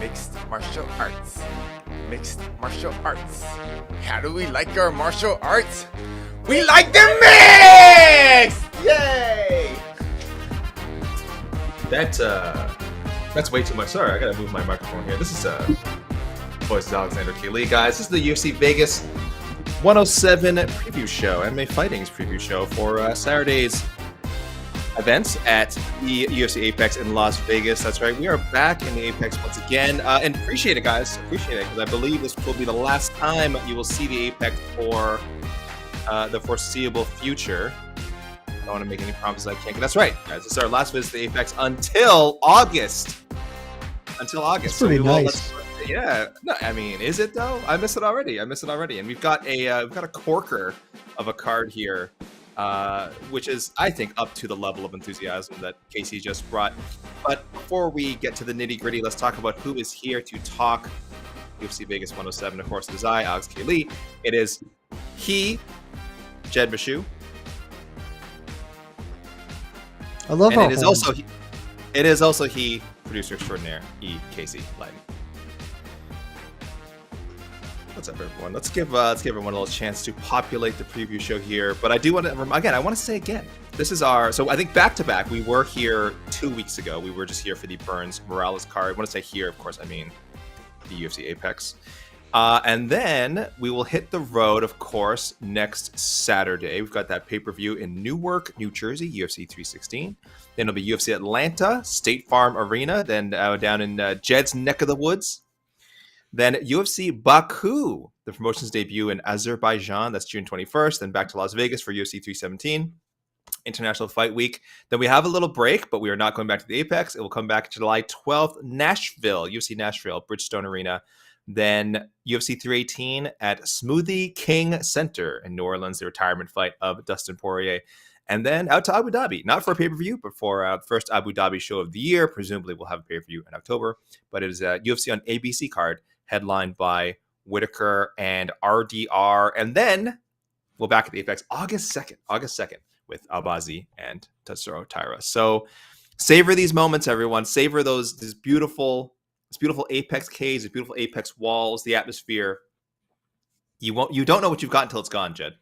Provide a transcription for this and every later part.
Mixed martial arts. Mixed martial arts. How do we like our martial arts? We like them mixed! Yay! That's way too much. Sorry, I gotta move my microphone here. This is voice is Alexander K. Lee, guys. This is the UFC Vegas 107 preview show, MMA Fighting's preview show for Saturday's events at the UFC Apex in Las Vegas. That's right, we are back in the Apex once again, and appreciate it, guys. Appreciate it, because I believe this will be the last time you will see the Apex for the foreseeable future. I don't want to make any promises I can't. But that's right, guys. This is our last visit to the Apex until August. Until August. It's pretty nice. Yeah. No, I mean, is it though? I miss it already. And we've got a corker of a card here, which is, I think, up to the level of enthusiasm that Casey just brought. But before we get to the nitty gritty, let's talk about who is here to talk UFC Vegas 107. Of course, it is I, Alex K. Lee. It is he, Jed Meshew. I love and how it is also he, producer extraordinaire, Casey Klein. What's up, everyone? Let's give everyone a little chance to populate the preview show here. But I do want to I want to say again, this is so I think back to back, we were here 2 weeks ago. We were just here for the Burns Morales card. When I say here, of course, I mean the UFC Apex. And then we will hit the road, of course, next Saturday. We've got that pay-per-view in Newark, New Jersey, UFC 316. Then it'll be UFC Atlanta, State Farm Arena, then down in Jed's neck of the woods. Then UFC Baku, the promotion's debut in Azerbaijan. That's June 21st. Then back to Las Vegas for UFC 317, International Fight Week. Then we have a little break, but we are not going back to the Apex. It will come back July 12th, Nashville, UFC Nashville, Bridgestone Arena. Then UFC 318 at Smoothie King Center in New Orleans, the retirement fight of Dustin Poirier. And then out to Abu Dhabi, not for a pay-per-view, but for first Abu Dhabi show of the year. Presumably we'll have a pay-per-view in October, but it is a UFC on ABC card headlined by Whitaker and RDR. And then we'll back at the Apex August 2nd with Albazi and Tatsuro Taira. So savor these moments, everyone. Savor this beautiful Apex cage, these beautiful Apex walls, the atmosphere. You don't know what you've got until it's gone, Jed.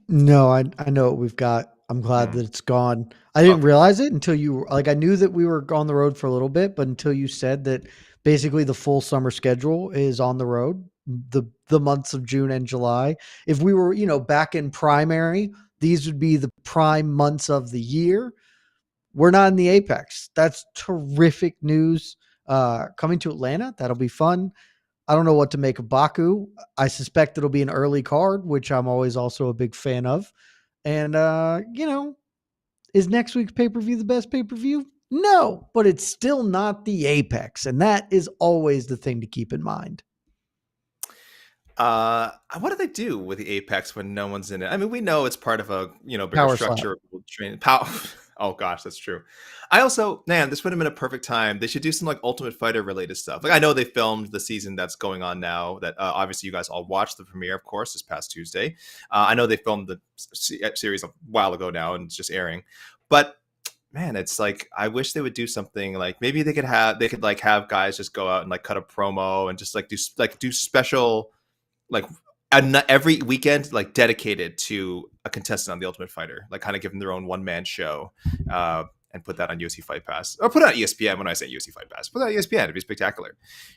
No, I know what we've got. I'm glad that it's gone. I didn't realize it until I knew that we were on the road for a little bit, but until you said that basically the full summer schedule is on the road, the months of June and July. If we were, back in primary, these would be the prime months of the year. We're not in the Apex. That's terrific news. Coming to Atlanta, that'll be fun. I don't know what to make of Baku. I suspect it'll be an early card, which I'm always also a big fan of. And, is next week's pay-per-view the best pay-per-view? No, but it's still not the Apex. And that is always the thing to keep in mind. What do they do with the Apex when no one's in it? I mean, we know it's part of a, bigger Power structure. Power. Oh gosh, that's true. I also, this would have been a perfect time. They should do some Ultimate Fighter related stuff. I know they filmed the season that's going on now that obviously you guys all watched the premiere, of course, this past Tuesday. I know they filmed the series a while ago now and it's just airing, but man, it's I wish they would do something maybe they could have guys just go out and cut a promo and just do special every weekend dedicated to a contestant on the Ultimate Fighter, kind of give them their own one-man show and put that on UFC Fight Pass, or put it on ESPN. When I say UFC Fight Pass, put it on ESPN. It'd be spectacular.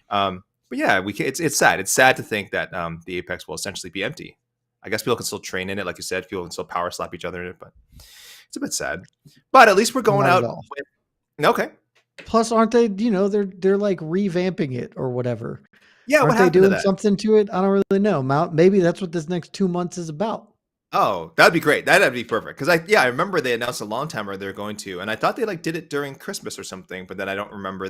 But yeah, it's sad. It's sad to think that the Apex will essentially be empty. I guess people can still train in it, like you said. People can still power slap each other in it, but it's a bit sad. But at least we're going out with, okay. Plus, aren't they? They're revamping it or whatever. Yeah, aren't they doing something to it? I don't really know. Maybe that's what this next 2 months is about. Oh, that'd be great. That'd be perfect. Because I remember they announced a long time where they're going to, and I thought they did it during Christmas or something, but then I don't remember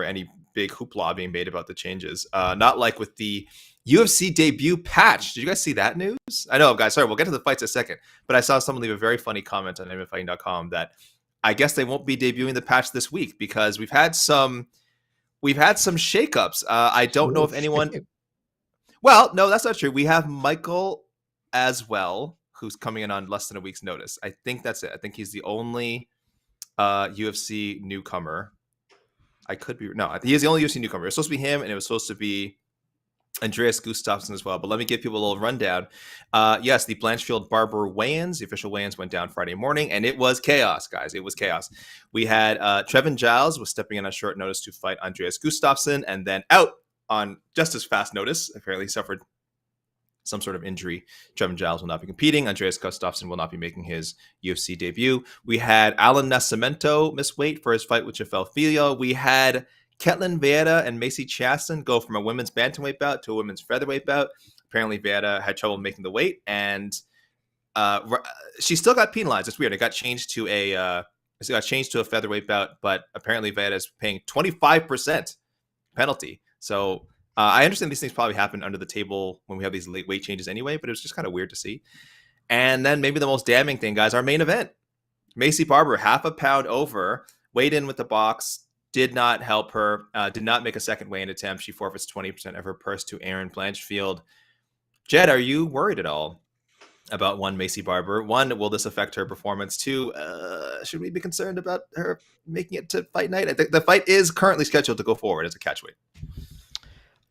any big hoopla being made about the changes. Not like with the UFC debut patch. Did you guys see that news? I know, guys. Sorry, we'll get to the fights in a second. But I saw someone leave a very funny comment on MMAfighting.com that I guess they won't be debuting the patch this week because we've had some shakeups. I don't know if anyone. Well, no, that's not true. We have Michael as well, who's coming in on less than a week's notice. I think that's it. I think he's the only UFC newcomer. I could be no. He is the only UFC newcomer. It was supposed to be him, and it was supposed to be Andreas Gustafsson as well. But let me give people a little rundown. Yes, the Blanchfield Barber weigh-ins, the official weigh-ins went down Friday morning, and it was chaos, guys. It was chaos. We had Trevin Giles was stepping in on short notice to fight Andreas Gustafsson, and then out on just as fast notice. Apparently suffered some sort of injury. Trevin Giles will not be competing. Andreas Gustafsson will not be making his UFC debut. We had Alan Nascimento miss weight for his fight with Chafel Filho. We had Ketlen, Vieira, and Macy Chiasson go from a women's bantamweight bout to a women's featherweight bout. Apparently, Vieira had trouble making the weight, and she still got penalized. It's weird. It got changed to a featherweight bout, but apparently Vieira is paying 25% penalty. So I understand these things probably happen under the table when we have these late weight changes anyway, but it was just kind of weird to see. And then maybe the most damning thing, guys, our main event. Maycee Barber, half a pound over, weighed in with the box, did not help her, did not make a second weigh-in attempt. She forfeits 20% of her purse to Erin Blanchfield. Jed, are you worried at all about one, Maycee Barber? One, will this affect her performance? Two, should we be concerned about her making it to fight night? I think the fight is currently scheduled to go forward as a catchweight.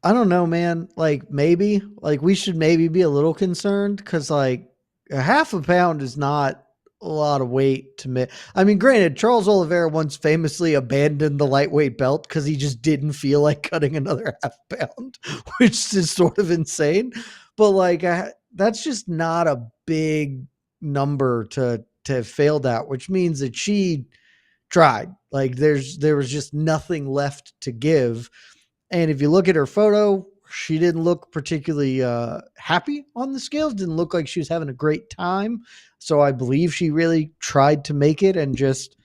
I don't know, man. Like maybe, like we should maybe be a little concerned because like a half a pound is not a lot of weight to me. I mean, granted, Charles Oliveira once famously abandoned the lightweight belt because he just didn't feel like cutting another half pound, which is sort of insane. But like, that's just not a big number to have failed at, which means that she tried. Like, there was just nothing left to give. And if you look at her photo, she didn't look particularly happy on the scales. Didn't look like she was having a great time. So I believe she really tried to make it and just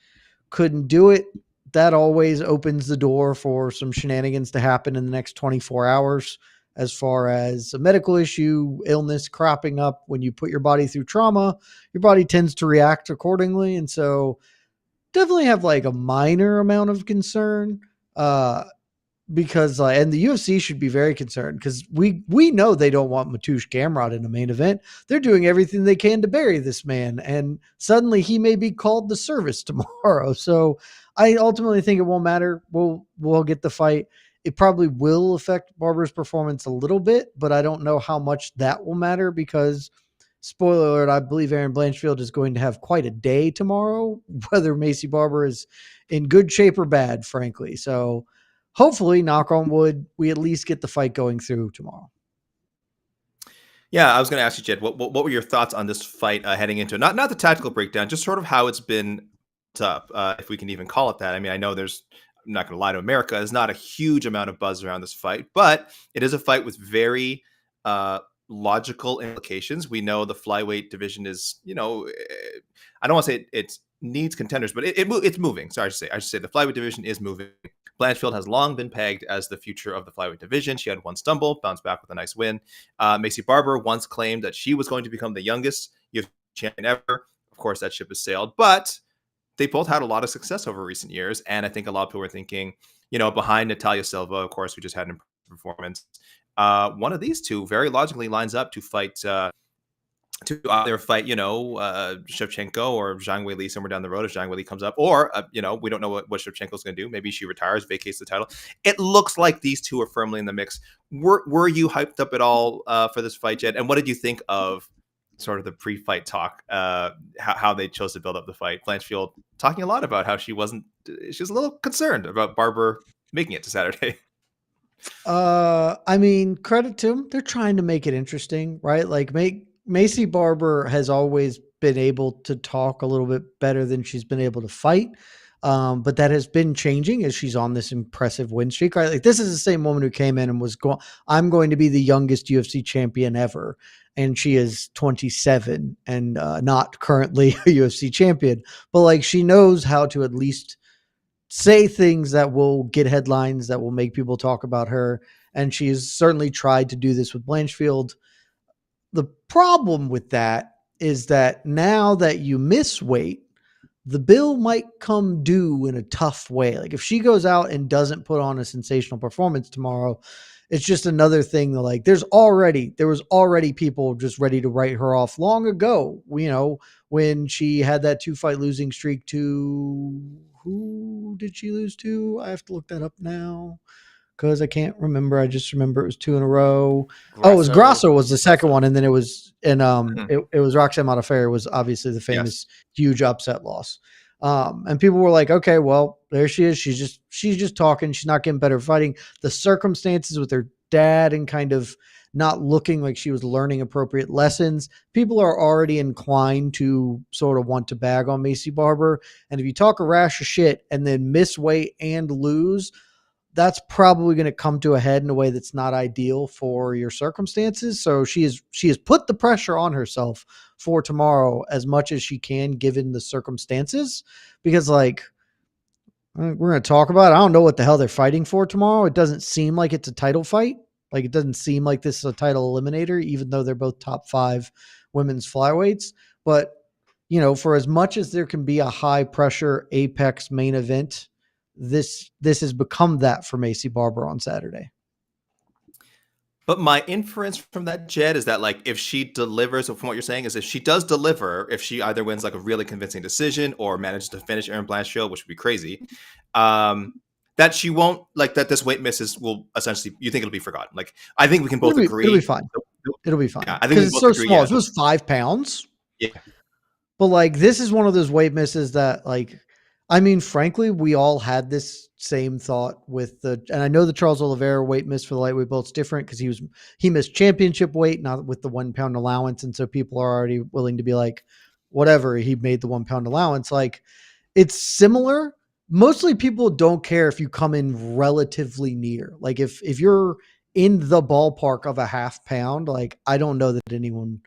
couldn't do it. That always opens the door for some shenanigans to happen in the next 24 hours as far as a medical issue, illness cropping up. When you put your body through trauma, your body tends to react accordingly. And so definitely have like a minor amount of concern. Because and the UFC should be very concerned because we know they don't want Mateusz Gamrot in the main event. They're doing everything they can to bury this man, and suddenly he may be called to service tomorrow. So I ultimately think it won't matter. We'll get the fight. It probably will affect Barber's performance a little bit, but I don't know how much that will matter because, spoiler alert, I believe Erin Blanchfield is going to have quite a day tomorrow, whether Maycee Barber is in good shape or bad, frankly. So hopefully, knock on wood, we at least get the fight going through tomorrow. Yeah, I was going to ask you, Jed, what were your thoughts on this fight heading into it? Not the tactical breakdown, just sort of how it's been up, if we can even call it that. I mean, I know I'm not going to lie to America, there's not a huge amount of buzz around this fight, but it is a fight with very logical implications. We know the flyweight division is, I don't want to say it needs contenders, but it's moving. Sorry, I should say the flyweight division is moving. Blanchfield has long been pegged as the future of the flyweight division. She had one stumble, bounced back with a nice win. Maycee Barber once claimed that she was going to become the youngest UFC champion ever. Of course, that ship has sailed, but they both had a lot of success over recent years. And I think a lot of people were thinking, behind Natalia Silva, of course, who just had an performance. One of these two very logically lines up to fight Shevchenko or Zhang Weili somewhere down the road if Zhang Weili comes up, or we don't know what Shevchenko's going to do. Maybe she retires, vacates the title. It looks like these two are firmly in the mix. Were you hyped up at all for this fight, Jed? And what did you think of sort of the pre-fight talk? How they chose to build up the fight? Blanchfield talking a lot about how she was a little concerned about Barber making it to Saturday. I mean, credit to them. They're trying to make it interesting, right? Like Maycee Barber has always been able to talk a little bit better than she's been able to fight. But that has been changing as she's on this impressive win streak, right? Like this is the same woman who came in and was going, I'm going to be the youngest UFC champion ever. And she is 27 and not currently a UFC champion, but like she knows how to at least say things that will get headlines, that will make people talk about her. And she has certainly tried to do this with Blanchfield. The problem with that is that now that you miss weight, the bill might come due in a tough way. Like if she goes out and doesn't put on a sensational performance tomorrow, it's just another thing that like there was already people just ready to write her off long ago. When she had that 2-fight losing streak to, who did she lose to? I have to look that up now because I can't remember. I just remember it was 2 in a row. Oh, it was Grasso was the second one, and then it was it was Roxanne Modafferi was obviously the famous huge upset loss. And people were like, okay, well, there she is. She's just talking. She's not getting better fighting. The circumstances with her dad and kind of not looking like she was learning appropriate lessons. People are already inclined to sort of want to bag on Maycee Barber. And if you talk a rash of shit and then miss weight and lose, that's probably going to come to a head in a way that's not ideal for your circumstances. So she has put the pressure on herself for tomorrow as much as she can, given the circumstances, because like we're going to talk about it. I don't know what the hell they're fighting for tomorrow. It doesn't seem like it's a title fight. Like it doesn't seem like this is a title eliminator, even though they're both top 5 women's flyweights. But, for as much as there can be a high pressure apex main event, this has become that for Maycee Barber on Saturday. But my inference from that, Jed, is that like if she delivers, from what you're saying, is if she does deliver, if she either wins like a really convincing decision or manages to finish Erin Blanchfield, which would be crazy, that she won't like that. This weight misses will essentially, you think it'll be forgotten. Like I think we can both agree. It'll be fine. It'll be fine. Yeah, I think because it's so small. If it was 5 pounds, yeah. But like this is one of those weight misses that like, I mean, frankly, we all had this same thought with and I know the Charles Oliveira weight miss for the lightweight belt's different because he missed championship weight, not with the 1 pound allowance. And so people are already willing to be like, whatever, he made the 1 pound allowance. Like it's similar. Mostly people don't care if you come in relatively near. Like if you're in the ballpark of a half pound, like I don't know that anyone,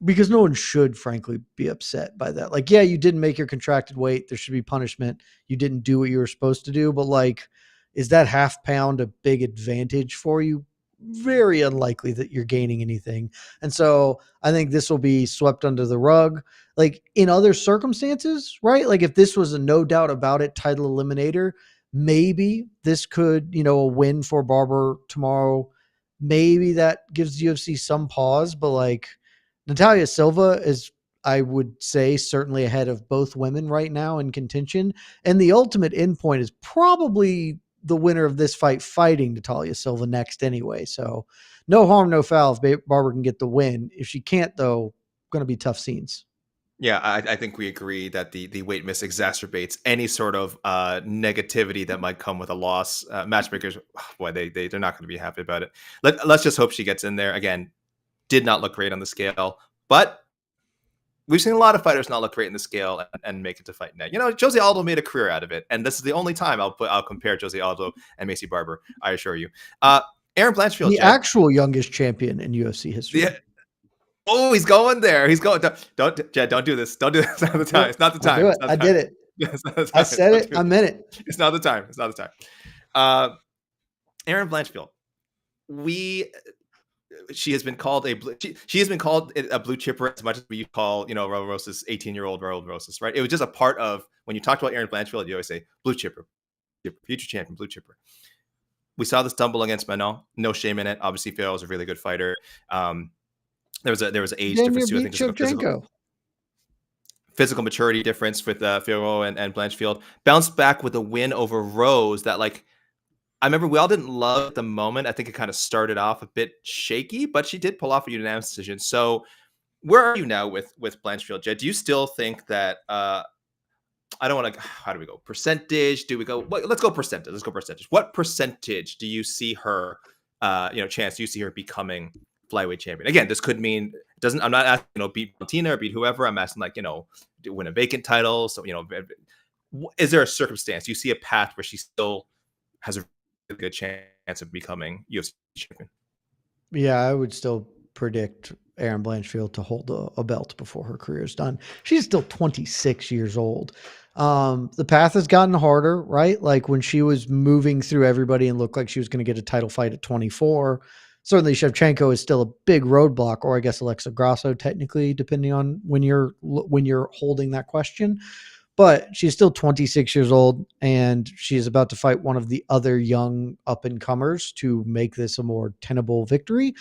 because no one should frankly be upset by that. Like, yeah, you didn't make your contracted weight. There should be punishment. You didn't do what you were supposed to do. But like, is that half pound a big advantage for you? Very unlikely that you're gaining anything. And so I think this will be swept under the rug. Like in other circumstances, right? Like if this was a no doubt about it title eliminator, maybe this could, a win for Barber tomorrow. Maybe that gives the UFC some pause, but like, Natalia Silva is, I would say, certainly ahead of both women right now in contention. And the ultimate endpoint is probably the winner of this fight fighting Natalia Silva next anyway. So no harm, no foul if Barber can get the win. If she can't, though, going to be tough scenes. Yeah, I think we agree that the weight miss exacerbates any sort of negativity that might come with a loss. Matchmakers, boy, they're not going to be happy about it. Let's just hope she gets in there. Again, did not look great on the scale, but we've seen a lot of fighters not look great in the scale and make it to fight net. Jose Aldo made a career out of it, and this is the only time I'll compare Jose Aldo and Maycee Barber. I assure you. Erin Blanchfield, the actual youngest champion in UFC history. Yeah. Oh, he's going there. He's going. Jed, don't do this. Don't do this. It's not the time. It's not the time. I did it. I said it. I meant it. It's not the time. It's not the time. Erin Blanchfield. She has been called a blue chipper as much as we call Raul Rosas 18-year-old Raul Rosas, right? It was just a part of when you talked about Erin Blanchfield, you always say blue chipper, future champion, blue chipper. We saw this stumble against Manon. No shame in it. Obviously, Vieira was a really good fighter. There was an age difference too. I think physical maturity difference with Vieira and Blanchfield. Bounced back with a win over Rose that I remember we all didn't love the moment. I think it kind of started off a bit shaky, but she did pull off a unanimous decision. So where are you now with Blanchfield, Jed? Do you still think that I don't want to, how do we go? Percentage? Do we go, let's go percentage. Let's go percentage. What percentage do you see her, chance? Do you see her becoming flyweight champion? Again, this could mean, I'm not asking, beat Martina or beat whoever. I'm asking win a vacant title. So, is there a circumstance? Do you see a path where she still has a good chance of becoming UFC champion? Yeah, I would still predict Erin Blanchfield to hold a belt before her career is done. She's still 26 years old. The path has gotten harder, right? Like when she was moving through everybody and looked like she was going to get a title fight at 24. Certainly Shevchenko is still a big roadblock, or I guess Alexa Grasso technically, depending on when you're holding that question. but she's still 26 years old, and she's about to fight one of the other young up-and-comers to make this a more tenable victory.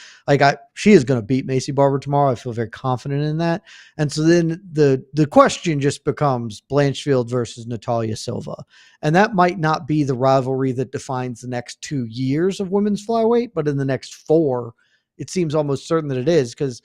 She is going to beat Maycee Barber tomorrow. I feel very confident in that. And so then the question just becomes Blanchfield versus Natalia Silva. And that might not be the rivalry that defines the next 2 years of women's flyweight, but in the next 4, it seems almost certain that it is, because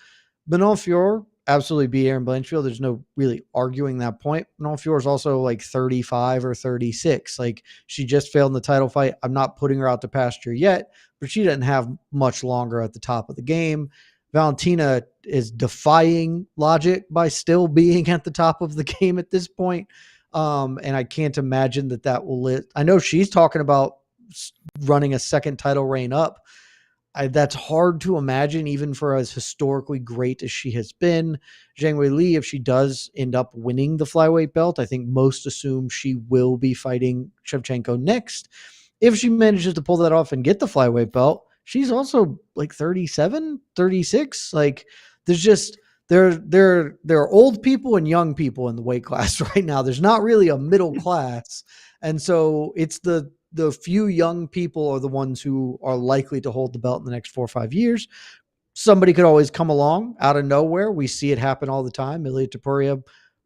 Manon Fior absolutely beat Erin Blanchfield. There's no really arguing that point. Manon Fior is also like 35 or 36. Like, she just failed in the title fight. I'm not putting her out to pasture yet, but she doesn't have much longer at the top of the game. Valentina is defying logic by still being at the top of the game at this point. And I can't imagine that will I know she's talking about running a second title reign up. That's hard to imagine, even for as historically great as she has been. Zhang Weili, if she does end up winning the flyweight belt, I think most assume she will be fighting Shevchenko next. If she manages to pull that off and get the flyweight belt, she's also like 37, 36. Like, there's just there are old people and young people in the weight class right now. There's not really a middle class. And so it's the few young people are the ones who are likely to hold the belt in the next 4 or 5 years. Somebody could always come along out of nowhere. We see it happen all the time. Ilia Topuria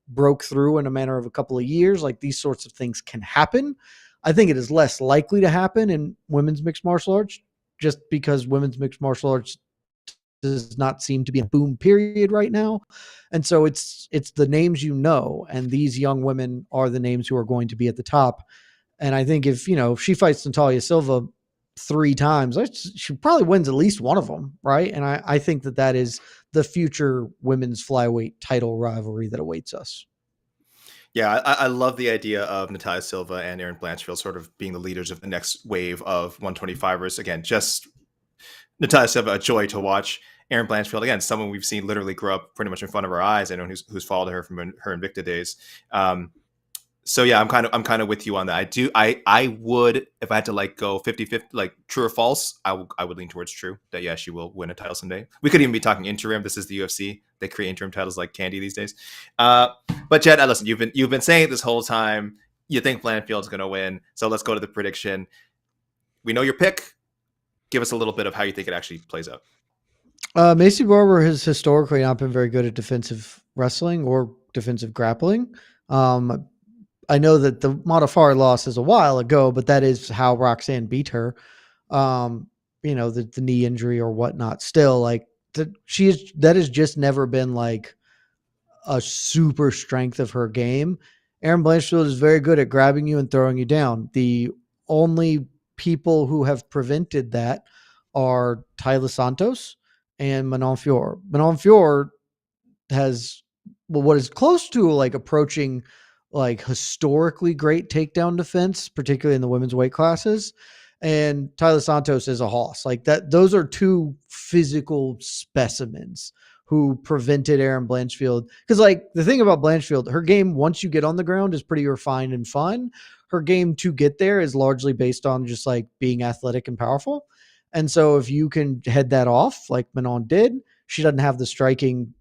broke through in a matter of a couple of years. Like, these sorts of things can happen. I think it is less likely to happen in women's mixed martial arts, just because women's mixed martial arts does not seem to be a boom period right now. And so it's the names, and these young women are the names who are going to be at the top. And I think if she fights Natalia Silva 3 times, she probably wins at least one of them, right? And I think that is the future women's flyweight title rivalry that awaits us. Yeah, I love the idea of Natalia Silva and Erin Blanchfield sort of being the leaders of the next wave of 125ers. Again, just Natalia Silva, a joy to watch. Erin Blanchfield, again, someone we've seen literally grow up pretty much in front of our eyes. I know who's followed her from her Invicta days. So yeah, I'm kind of with you on that. I would, if I had to go 50-50, like true or false, I would lean towards true, that yeah, she will win a title someday. We could even be talking interim. This is the UFC. They create interim titles like candy these days. But Jed, listen, you've been saying it this whole time. You think Blanchfield's going to win. So let's go to the prediction. We know your pick. Give us a little bit of how you think it actually plays out. Maycee Barber has historically not been very good at defensive wrestling or defensive grappling. I know that the Modafferi loss is a while ago, but that is how Roxanne beat her. The knee injury or whatnot. Still, that has just never been like a super strength of her game. Erin Blanchfield is very good at grabbing you and throwing you down. The only people who have prevented that are Taila Santos and Manon Fior. Manon Fior has what is close to approaching historically great takedown defense, particularly in the women's weight classes. And Taila Santos is a hoss. Those are 2 physical specimens who prevented Erin Blanchfield. Because the thing about Blanchfield, her game, once you get on the ground, is pretty refined and fun. Her game to get there is largely based on just being athletic and powerful. And so if you can head that off like Manon did, she doesn't have the striking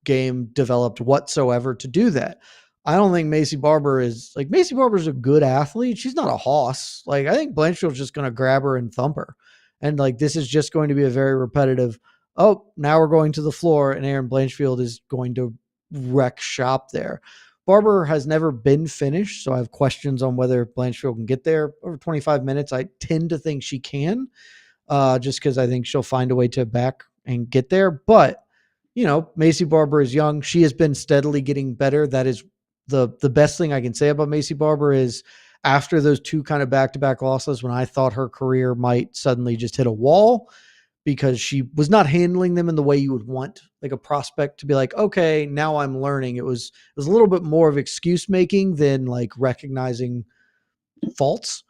game developed whatsoever to do that. I don't think Maycee Barber is Maycee Barber's a good athlete. She's not a hoss. I think Blanchfield's just going to grab her and thump her. And this is just going to be a very repetitive, now we're going to the floor and Erin Blanchfield is going to wreck shop there. Barber has never been finished, so I have questions on whether Blanchfield can get there over 25 minutes. I tend to think she can, just because I think she'll find a way to back and get there. But, Maycee Barber is young. She has been steadily getting better. That is the best thing I can say about Maycee Barber is after those 2 kind of back-to-back losses, when I thought her career might suddenly just hit a wall because she was not handling them in the way you would want a prospect to be okay, now I'm learning. It was a little bit more of excuse making than recognizing faults.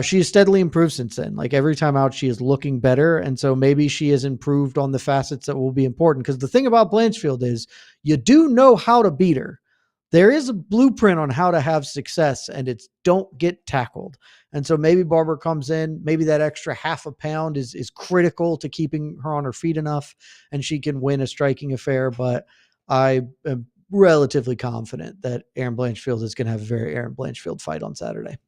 She has steadily improved since then. Every time out, she is looking better. And so maybe she has improved on the facets that will be important. Because the thing about Blanchfield is you do know how to beat her. There is a blueprint on how to have success, and it's don't get tackled. And so maybe Barber comes in, maybe that extra half a pound is critical to keeping her on her feet enough, and she can win a striking affair. But I am relatively confident that Erin Blanchfield is going to have a very Erin Blanchfield fight on Saturday.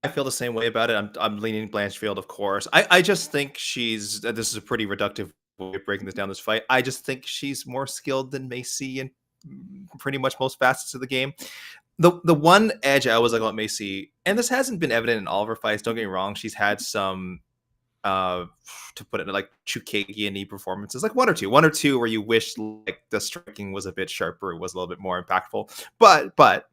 I feel the same way about it. I'm leaning Blanchfield, of course. I just think she's. This is a pretty reductive way of breaking this down. This fight. I just think she's more skilled than Macy in pretty much most facets of the game. The one edge I always like about Macy, and this hasn't been evident in all of her fights. Don't get me wrong. She's had some, to put it like Chukagian-y performances, like one or two where you wish like the striking was a bit sharper, was a little bit more impactful. But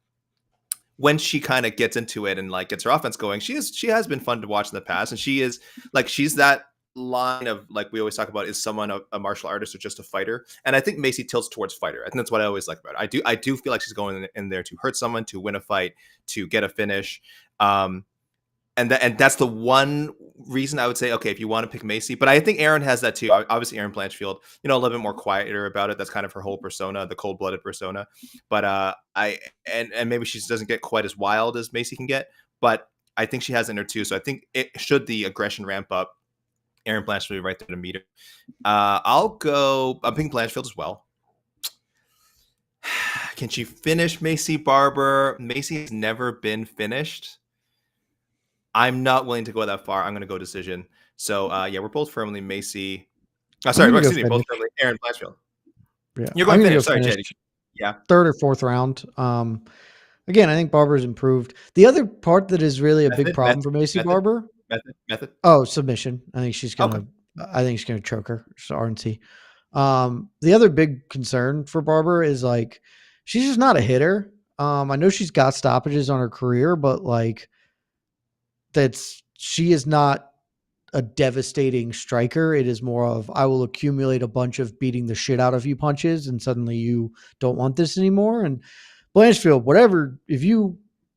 when she kind of gets into it and like gets her offense going, she has been fun to watch in the past, and she's that line of like we always talk about, is someone a martial artist or just a fighter? And I think Macy tilts towards fighter. I think that's what I always like about it. I do feel like she's going in there to hurt someone, to win a fight, to get a finish. And that's the one reason I would say, okay, if you want to pick Macy, but I think Erin has that too. Obviously, Erin Blanchfield, a little bit more quieter about it. That's kind of her whole persona, the cold-blooded persona. But maybe she doesn't get quite as wild as Macy can get, but I think she has in her too. So I think should the aggression ramp up, Erin Blanchfield will be right there to meet her. I'm picking Blanchfield as well. Can she finish Maycee Barber? Maycee has never been finished. I'm not willing to go that far. I'm going to go decision. So, we're both firmly Macy. Both firmly Erin Blanchfield. Yeah, you're going to finish. Sorry, Jed. Yeah. Third or fourth round. Again, I think Barber's improved. The other part that is really a big problem for Maycee Barber. Method. Oh, submission. I think she's gonna. Okay. I think she's gonna choke her. So RNC. The other big concern for Barber is like she's just not a hitter. I know she's got stoppages on her career, but like she is not a devastating striker. It is more of I will accumulate a bunch of beating the shit out of you punches, and suddenly you don't want this anymore. And Blanchfield, whatever.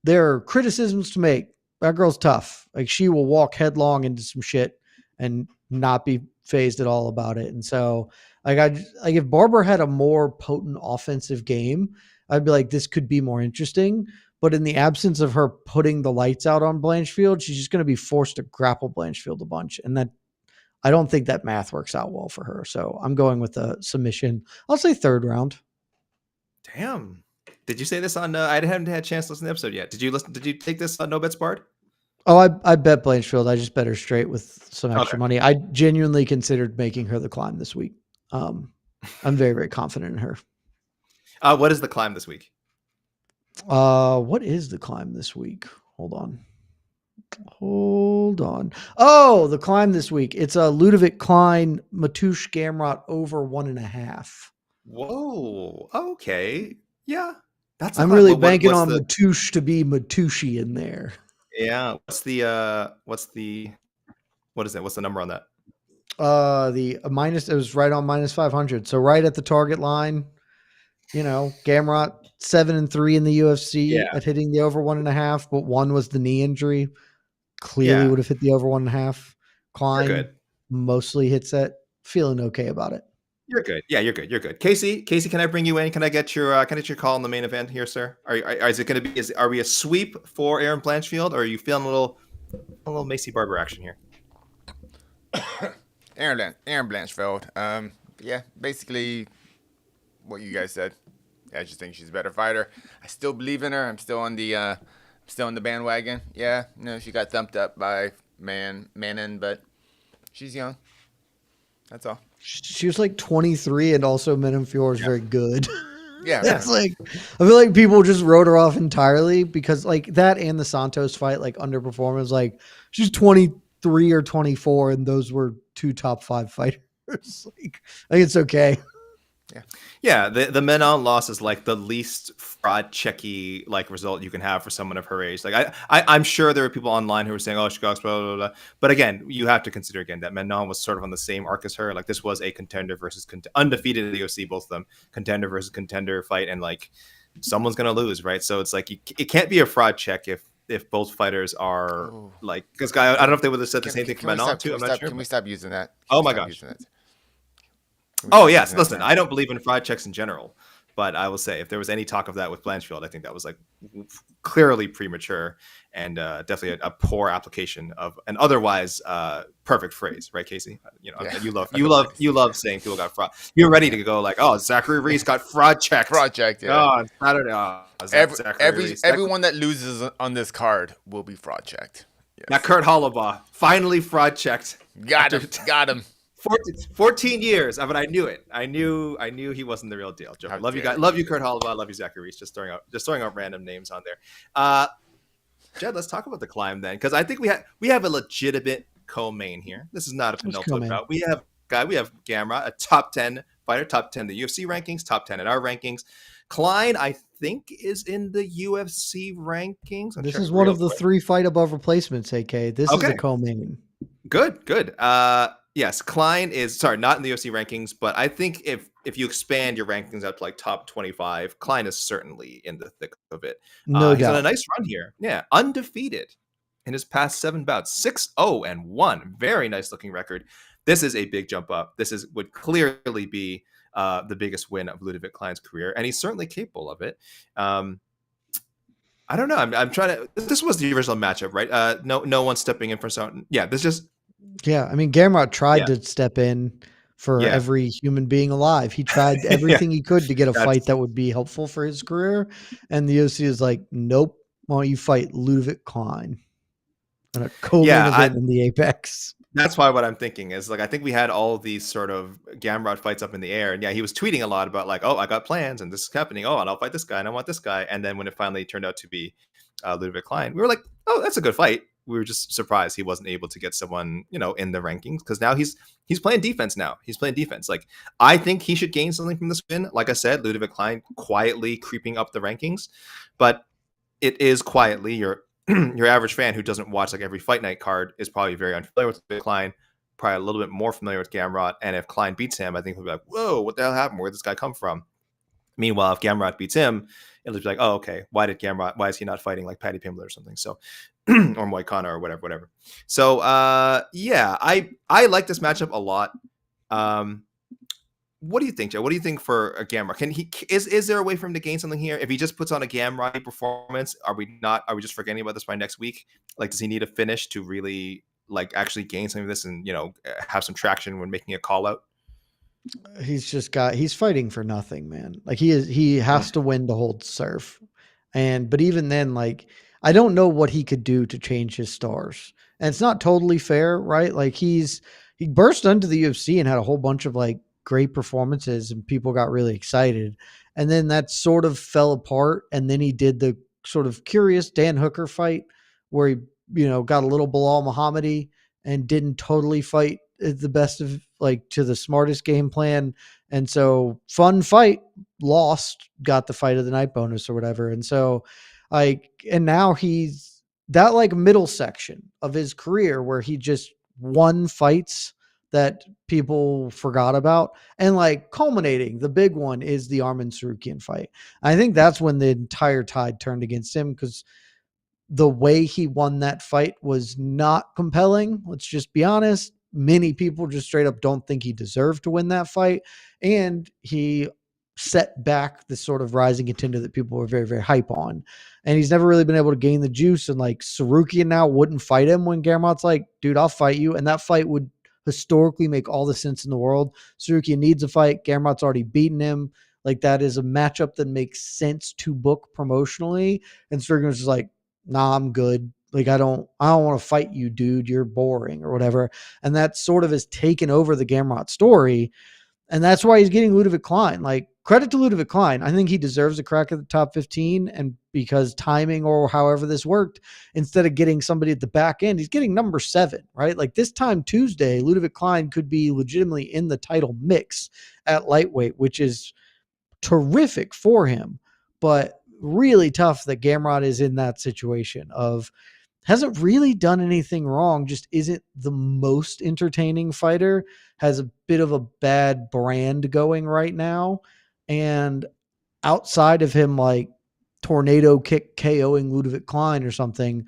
There are criticisms to make. That girl's tough. Like she will walk headlong into some shit and not be phased at all about it. And so if Barber had a more potent offensive game, I'd be like, this could be more interesting. But in the absence of her putting the lights out on Blanchfield, she's just going to be forced to grapple Blanchfield a bunch. And that I don't think that math works out well for her. So I'm going with a submission. I'll say third round. Damn. Did you say this on? I haven't had a chance to listen to the episode yet. Did you listen? Did you take this on No Bets Barred? Oh, I bet Blanchfield. I just bet her straight with some extra money. I genuinely considered making her the climb this week. I'm very, very confident in her. What is the climb this week? What is the climb this week? Hold on. Oh, the climb this week. It's a Ludovit Klein Mateusz Gamrot over 1.5. Whoa. Okay. Yeah. I'm really banking on Mateusz to be Mateuszy in there. Yeah. What is that? What's the number on that? The minus, it was right on -500. So right at the target line, Gamrot 7-3 in the UFC at hitting the over 1.5, but one was the knee injury. Clearly would have hit the over 1.5. Klein mostly hits that. Feeling okay about it. You're good. Yeah, you're good. You're good. Casey, can I bring you in? Can I get your call in the main event here, sir? Is it going to be? Are we a sweep for Erin Blanchfield, or are you feeling a little Maycee Barber action here? Erin Blanchfield. Basically what you guys said. I just think she's a better fighter. I still believe in her. I'm still on the bandwagon. Yeah, she got thumped up by Manon, but she's young. That's all. She was like 23, and also Menonfior is very good. Yeah, that's like I feel like people just wrote her off entirely because like that and the Santos fight like underperformance. Like she's 23 or 24, and those were 2 top 5 fighters. Like I think it's okay. Yeah. The Menon loss is like the least fraud checky like result you can have for someone of her age. Like I'm sure there are people online who are saying, "Oh, she got blah blah blah," but again, you have to consider again that Menon was sort of on the same arc as her. Like this was a contender versus undefeated in the UFC, both of them, contender versus contender fight, and like someone's gonna lose, right? So it's like it can't be a fraud check if both fighters are like because I don't know if they would have said the same thing for Menon too. I'm not sure. Can we stop using that? Oh my gosh. Oh yes, listen, I don't believe in fraud checks in general, But I will say, if there was any talk of that with Blanchfield, I think that was like clearly premature and definitely a poor application of an otherwise perfect phrase, right, Casey? You know, Yeah. you love saying people got fraud. You're ready to go like, oh, Zachary Reese got fraud checked. Project, yeah. Oh, on Saturday. Oh, Everyone that loses on this card will be fraud checked. Yes. Now Kurt Hollabaugh finally fraud checked. Got him. 14 years, but I knew it. I knew he wasn't the real deal. Joe, love you guys. Love you, Kurt Hollabaugh. Love you, Zachary Reese. Just throwing out random names on there. Jed, let's talk about the climb then, because I think we have a legitimate co-main here. This is not a penultimate bout. We have Gamrot, a top 10 fighter, top 10 in the UFC rankings, top 10 in our rankings. Klein, I think, is in the UFC rankings. This is one of the 3 fight above replacements, AK. This is a co-main. Good. Yes, Klein is not in the UFC rankings, but I think if you expand your rankings out to like top 25, Klein is certainly in the thick of it. No doubt. He's on a nice run here. Yeah, undefeated in his past 7 bouts, 6-0-1. Very nice looking record. This is a big jump up. This would clearly be the biggest win of Ludovit Klein's career, and he's certainly capable of it. I don't know. I'm trying to. This was the original matchup, right? No one stepping in for something. Yeah, this just. Yeah, I mean, Gamrot tried to step in for every human being alive. He tried everything he could to get a fight that would be helpful for his career, and the UFC is like, nope. Why don't you fight Ludovit Klein in a co-main event in the Apex? That's why what I'm thinking is like I think we had all these sort of Gamrot fights up in the air, and he was tweeting a lot about like, oh, I got plans and this is happening. Oh, and I'll fight this guy and I want this guy. And then when it finally turned out to be Ludovit Klein, we were like, oh, that's a good fight. We were just surprised he wasn't able to get someone, in the rankings, because now he's playing defense now. He's playing defense. Like, I think he should gain something from this win. Like I said, Ludovit Klein quietly creeping up the rankings, but it is quietly your average fan who doesn't watch like every fight night card is probably very unfamiliar with Klein, probably a little bit more familiar with Gamrot. And if Klein beats him, I think he'll be like, whoa, what the hell happened? Where'd this guy come from? Meanwhile, if Gamrot beats him, it'll be like, oh, okay, why is he not fighting like Paddy Pimblett or something? So, or Moy Connor or whatever. So, I like this matchup a lot. What do you think, Joe? What do you think for a Gamrot? Is there a way for him to gain something here? If he just puts on a Gamrot performance, are we just forgetting about this by next week? Like, does he need a finish to really like actually gain something of this and, have some traction when making a call out? He's fighting for nothing, man. Like he has to win to hold serve. But even then, like, I don't know what he could do to change his stars. And it's not totally fair, right? Like he burst into the UFC and had a whole bunch of like great performances and people got really excited. And then that sort of fell apart. And then he did the sort of curious Dan Hooker fight where he, got a little Bilal Muhammadi and didn't totally fight the best of like to the smartest game plan. And so fun fight, lost, got the fight of the night bonus or whatever. And so and now he's that like middle section of his career where he just won fights that people forgot about. And like culminating, the big one is the Arman Sarukian fight. I think that's when the entire tide turned against him, because the way he won that fight was not compelling. Let's just be honest. Many people just straight up don't think he deserved to win that fight. And he set back the sort of rising contender that people were very, very hype on. And he's never really been able to gain the juice. And like Sarukian now wouldn't fight him when Gamrot's like, dude, I'll fight you. And that fight would historically make all the sense in the world. Sarukian needs a fight. Gamrot's already beaten him. Like, that is a matchup that makes sense to book promotionally. And Sarukian was just like, nah, I'm good. Like, I don't want to fight you, dude. You're boring or whatever. And that sort of has taken over the Gamrot story. And that's why he's getting Ludovit Klein. Like, credit to Ludovit Klein. I think he deserves a crack at the top 15. And because timing or however this worked, instead of getting somebody at the back end, he's getting number 7, right? Like, this time Tuesday, Ludovit Klein could be legitimately in the title mix at lightweight, which is terrific for him, but really tough that Gamrot is in that situation of hasn't really done anything wrong, just isn't the most entertaining fighter, has a bit of a bad brand going right now. And outside of him, like tornado kick KOing Ludovit Klein or something,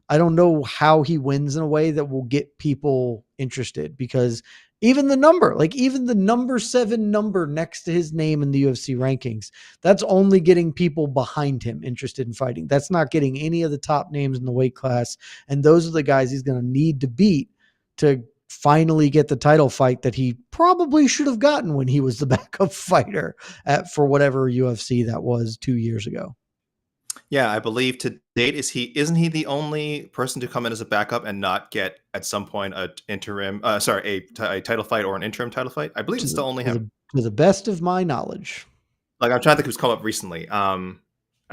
I don't know how he wins in a way that will get people interested, because Even the number, like even the number 7 number next to his name in the UFC rankings, that's only getting people behind him interested in fighting. That's not getting any of the top names in the weight class. And those are the guys he's going to need to beat to finally get the title fight that he probably should have gotten when he was the backup fighter for whatever UFC that was 2 years ago. Yeah, I believe to date isn't he the only person to come in as a backup and not get at some point a interim a title fight or an interim title fight? I believe it's still only him. To the best of my knowledge. Like I'm trying to think who's come up recently. I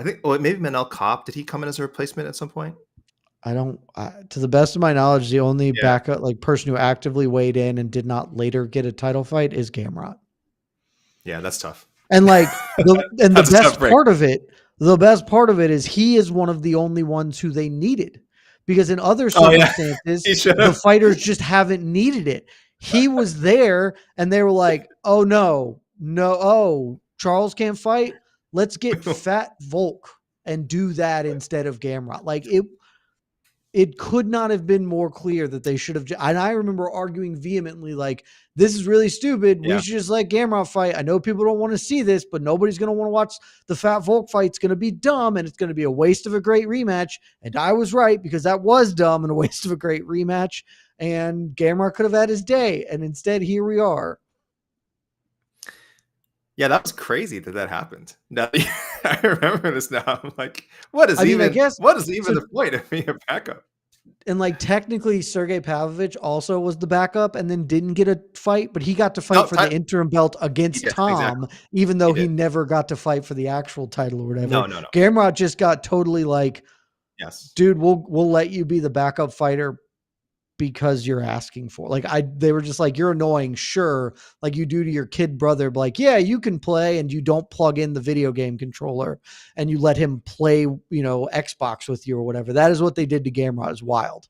think maybe Manel Kopp, did he come in as a replacement at some point? To the best of my knowledge, the only backup like person who actively weighed in and did not later get a title fight is Gamrot. Yeah, that's tough. And like the best part of it is he is one of the only ones who they needed, because in other circumstances, the fighters just haven't needed it. He was there and they were like, oh, Charles can't fight. Let's get Fat Volk and do that instead of Gamrot. Like it could not have been more clear that they should have. And I remember arguing vehemently, like, this is really stupid. We should just let Gamrot fight. I know people don't want to see this, but nobody's going to want to watch the Fat Volk fight. It's going to be dumb and it's going to be a waste of a great rematch. And I was right, because that was dumb and a waste of a great rematch. And Gamrot could have had his day. And instead, here we are. Yeah, that was crazy that happened. Now, I remember this now. I'm like, what is even the point of being a backup? And like technically Sergey Pavlovich also was the backup and then didn't get a fight, but he got to fight for the interim belt against Tom, even though he never got to fight for the actual title or whatever. No. Gamrot just got totally like, yes, dude, we'll let you be the backup fighter because you're asking for, like, they were just like, you're annoying. Sure. Like you do to your kid brother, but like, yeah, you can play, and you don't plug in the video game controller and you let him play, Xbox with you or whatever. That is what they did to Gamrot. Is wild.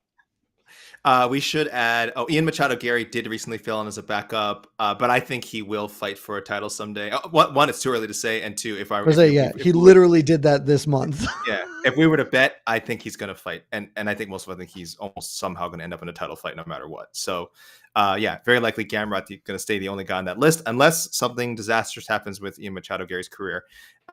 We should add, Ian Machado Gary did recently fill in as a backup, but I think he will fight for a title someday. One, it's too early to say, and two, he literally did that this month. Yeah, if we were to bet, I think he's going to fight, and I think most of us think he's almost somehow going to end up in a title fight no matter what. So, very likely Gamrot going to stay the only guy on that list unless something disastrous happens with Ian Machado Gary's career.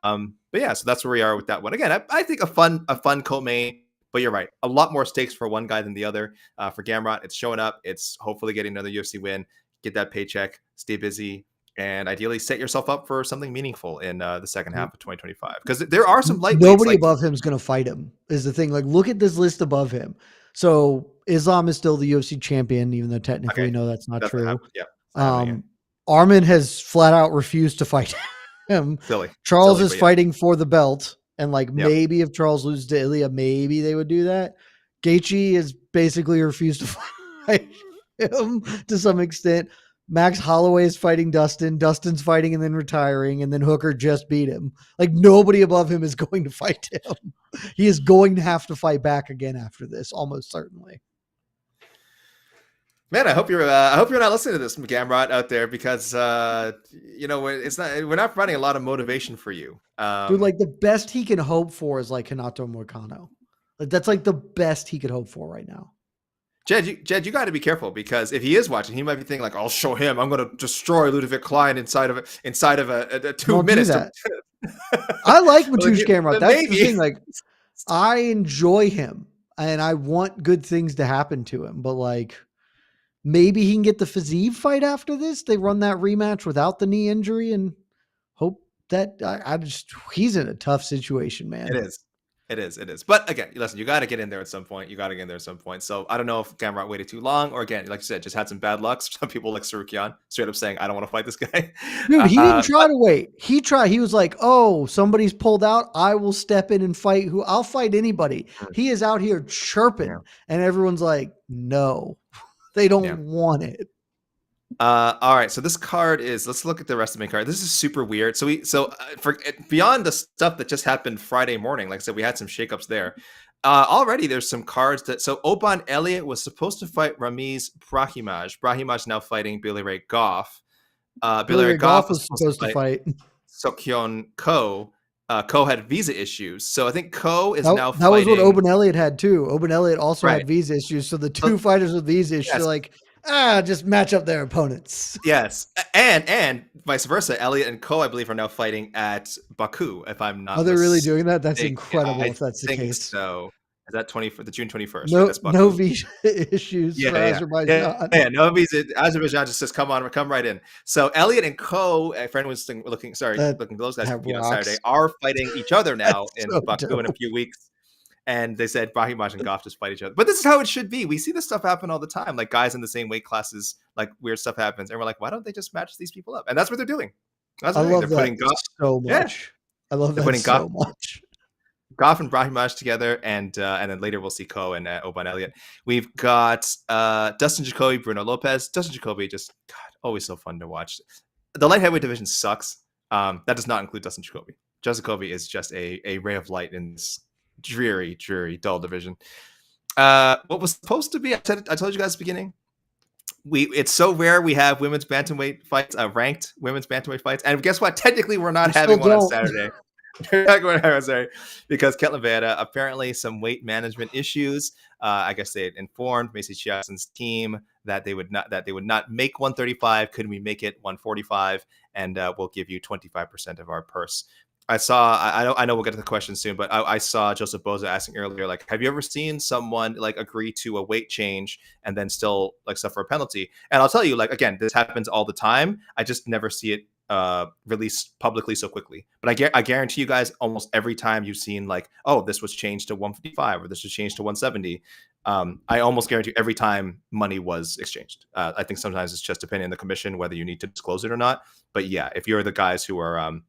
But yeah, so that's where we are with that one. Again, I think a fun co-main. But you're right. A lot more stakes for one guy than the other. For Gamrot, it's showing up. It's hopefully getting another UFC win, get that paycheck, stay busy, and ideally set yourself up for something meaningful in the second half of 2025. Because there are some lightweights. Nobody above him is going to fight him, is the thing. Like, look at this list above him. So Islam is still the UFC champion, even though technically we know that's not true. Arman has flat out refused to fight him. Charles is fighting for the belt. And like, maybe if Charles loses to Ilya, maybe they would do that. Gaethje has basically refused to fight him to some extent. Max Holloway is fighting Dustin. Dustin's fighting and then retiring. And then Hooker just beat him. Like, nobody above him is going to fight him. He is going to have to fight back again after this, almost certainly. Man, I hope you're not listening to this, Gamrot, out there, because we're not providing a lot of motivation for you. Dude, like the best he can hope for is like Renato Moicano. Like that's like the best he could hope for right now. Jed, you got to be careful, because if he is watching, he might be thinking like, "I'll show him. I'm going to destroy Ludovit Klein inside of a 2 minutes." I like Mateusz Gamrot. That's the thing. Like, I enjoy him, and I want good things to happen to him, but like, maybe he can get the Fiziev fight after this. They run that rematch without the knee injury and hope that he's in a tough situation, man. It is. But again, listen, you got to get in there at some point. So I don't know if Gamrot waited too long, or again, like you said, just had some bad luck. Some people like Sarukian straight up saying, I don't want to fight this guy. Dude, he didn't try to wait. He was like, oh, somebody's pulled out. I will step in and fight. I'll fight anybody. He is out here chirping, and everyone's like, no. They don't want it. All right. So this card let's look at the rest of the main card. This is super weird. For beyond the stuff that just happened Friday morning, like I said, we had some shakeups there. Already there's some cards Oban Elliott was supposed to fight Ramiz Brahimaj. Brahimaj now fighting Billy Ray Goff. Billy Ray Goff was supposed to fight Sokyon Ko. Ko had visa issues, so I think Ko is now fighting. That was what Oban Elliott had too. Oban Elliott also had visa issues, so the two fighters with visa issues are like, Just match up their opponents. Yes, and vice versa. Elliot and Co, I believe, are now fighting at Baku. If I'm not Are they really doing that? That's mistaken, incredible I if that's the think case. so. Is that the June 21st? Right, No, that's no Baku. visa issues for Yeah. Azerbaijan. No visa. Azerbaijan just says, "Come on, come right in." So Elliot and Co, if anyone's looking those guys That compete on Saturday, rocks. are fighting each other now That's in so Baku in a dope. few weeks. And they said Brahimaj and Goff just fight each other. But this is how it should be. We see this stuff happen all the time. Like guys in the same weight classes, like weird stuff happens. And we're like, why don't they just match these people up? And that's what they're doing. That's I what they're doing. love They're that putting Goff. so Yeah. much. I love They're that putting so much. Goff and Brahimaj together, and then later we'll see Ko and Oban Elliott. We've got Dustin Jacoby, Bruno Lopez. Dustin Jacoby, just God, always so fun to watch. The light heavyweight division sucks. That does not include Dustin Jacoby. Justin Jacoby is just a ray of light in this dreary, dull division. What was supposed to be, I told you guys at the beginning, it's so rare we have women's bantamweight fights, ranked women's bantamweight fights, and guess what? Technically, we're not having one on Saturday. We're not going to have one Saturday because Ketlen Vieira, apparently some weight management issues. I guess they had informed Macy Chiasson's team that they would not make 135. Could we make it 145? And we'll give you 25% of our purse. I know we'll get to the question soon, but I saw Joseph Boza asking earlier, like, have you ever seen someone like agree to a weight change and then still like suffer a penalty? And I'll tell you, like, again, this happens all the time. I just never see it released publicly so quickly. But I guarantee you guys, almost every time you've seen like, oh, this was changed to 155 or this was changed to 170. I almost guarantee every time money was exchanged. I think sometimes it's just depending on the commission whether you need to disclose it or not. But yeah, if you're the guys who are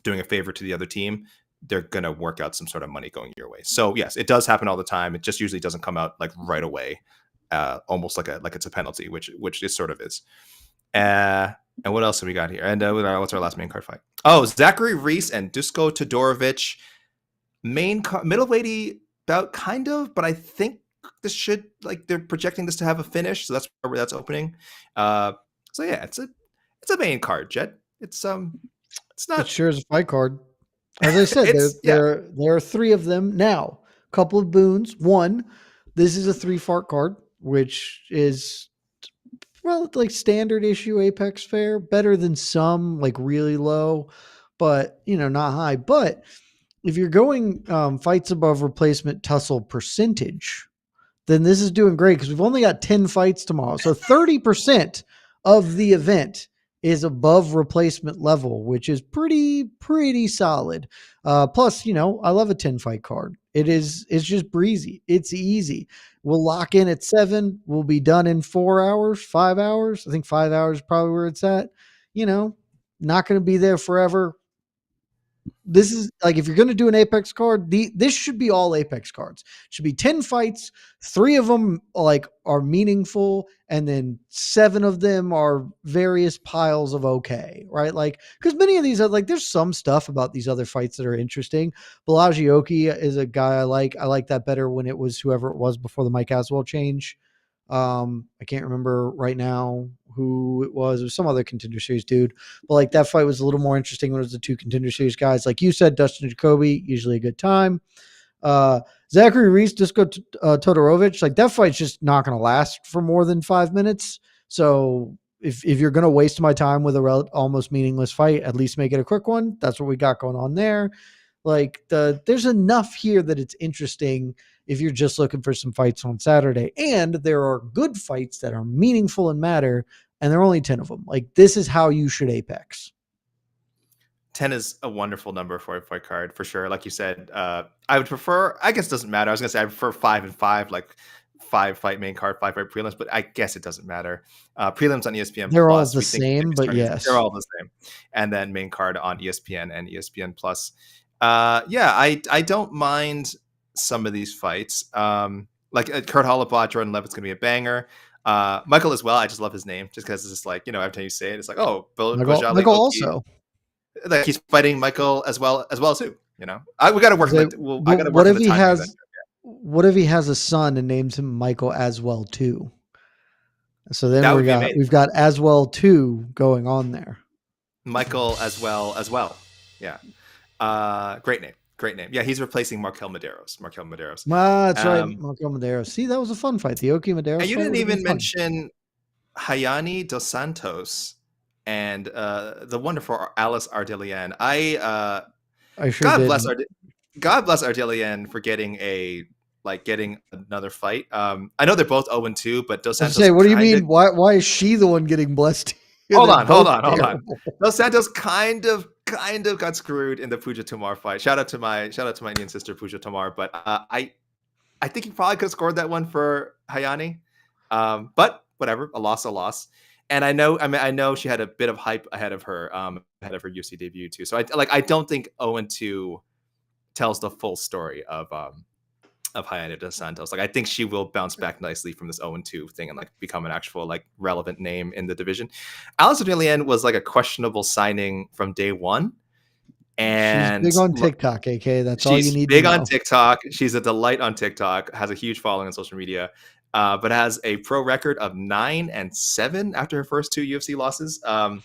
doing a favor to the other team, they're going to work out some sort of money going your way. So yes, it does happen all the time. It just usually doesn't come out like right away, almost like it's a penalty, which it sort of is. And what else have we got here? And what's our last main card fight? Oh, Zachary Reese and Dusko Todorovic. Middleweight bout, kind of, but I think this should, like, they're projecting this to have a finish, so that's where that's opening. So yeah, it's a main card, Jed. It's not. It sure is a fight card. As I said, there are three of them now. A couple of boons. One, this is a 3-fart card, which is, well, like standard issue Apex fare, better than some, like really low, but not high. But if you're going fights above replacement tussle percentage, then this is doing great because we've only got 10 fights tomorrow. So 30% of the event is above replacement level, which is pretty solid. Plus, I love a 10 fight card. It's just breezy. It's easy. We'll lock in at 7. We'll be done in 4 hours, 5 hours. I think 5 hours is probably where it's at. Not going to be there forever. This is like, if you're going to do an Apex card, this should be all Apex cards. It should be 10 fights. 3 of them like are meaningful, and then 7 of them are various piles of okay, right? Like, because many of these are like, there's some stuff about these other fights that are interesting. Balajioki is a guy I like. I like that better when it was whoever it was before the Mike Aswell change. I can't remember right now who it was. It was some other Contender Series dude. But like, that fight was a little more interesting when it was the 2 Contender Series guys. Like you said, Dustin Jacoby, usually a good time. Zachary Reese, Dusko Todorovic, like that fight's just not going to last for more than 5 minutes. So if you're going to waste my time with a almost meaningless fight, at least make it a quick one. That's what we got going on there. Like there's enough here that it's interesting if you're just looking for some fights on Saturday. And there are good fights that are meaningful and matter, and there are only 10 of them. Like, this is how you should Apex. 10 is a wonderful number for a fight card, for sure. Like you said, I would prefer, I guess it doesn't matter. I was going to say I prefer 5 and 5, like 5 fight main card, 5 fight prelims, but I guess it doesn't matter. Prelims on ESPN+. They're all the same, but yes. They're all the same. And then main card on ESPN and ESPN+. Yeah, I don't mind some of these fights. Like Kurt Holloway, Jordan Levitt's going to be a banger. Michael as well. I just love his name just because it's just like, every time you say it, it's like, oh, Michael also. Like he's fighting Michael as well as who, we got to work. What if he has a son and names him Michael as well too? So then we've got as well too going on there. Michael as well. Yeah. Great name. Yeah, he's replacing Markel Medeiros. That's right, Markel Medeiros. See, that was a fun fight. The Oki Medeiros. And you didn't even mention Hayani Dos Santos and the wonderful Alice Ardillian. I sure God did. bless God bless Ardillian for getting another fight. I know they're both 0-2, but Dos Santos. Say, what do you mean? Why is she the one getting blessed? Hold on. Dos Santos kind of got screwed in the Puja Tomar fight. Shout out to my Indian sister Puja Tomar, but I think he probably could have scored that one for Hayani. But whatever, a loss. And I know she had a bit of hype ahead of her UFC debut too. So I don't think 0-2 tells the full story of Hayani Dos Santos. Like I think she will bounce back nicely from this 0-2 thing and like become an actual like relevant name in the division. Alice Ardillian was like a questionable signing from day one. And she's big on TikTok, AK. That's all you need to know. She's big on TikTok. She's a delight on TikTok, has a huge following on social media, but has a pro record of 9-7 after her first 2 UFC losses. The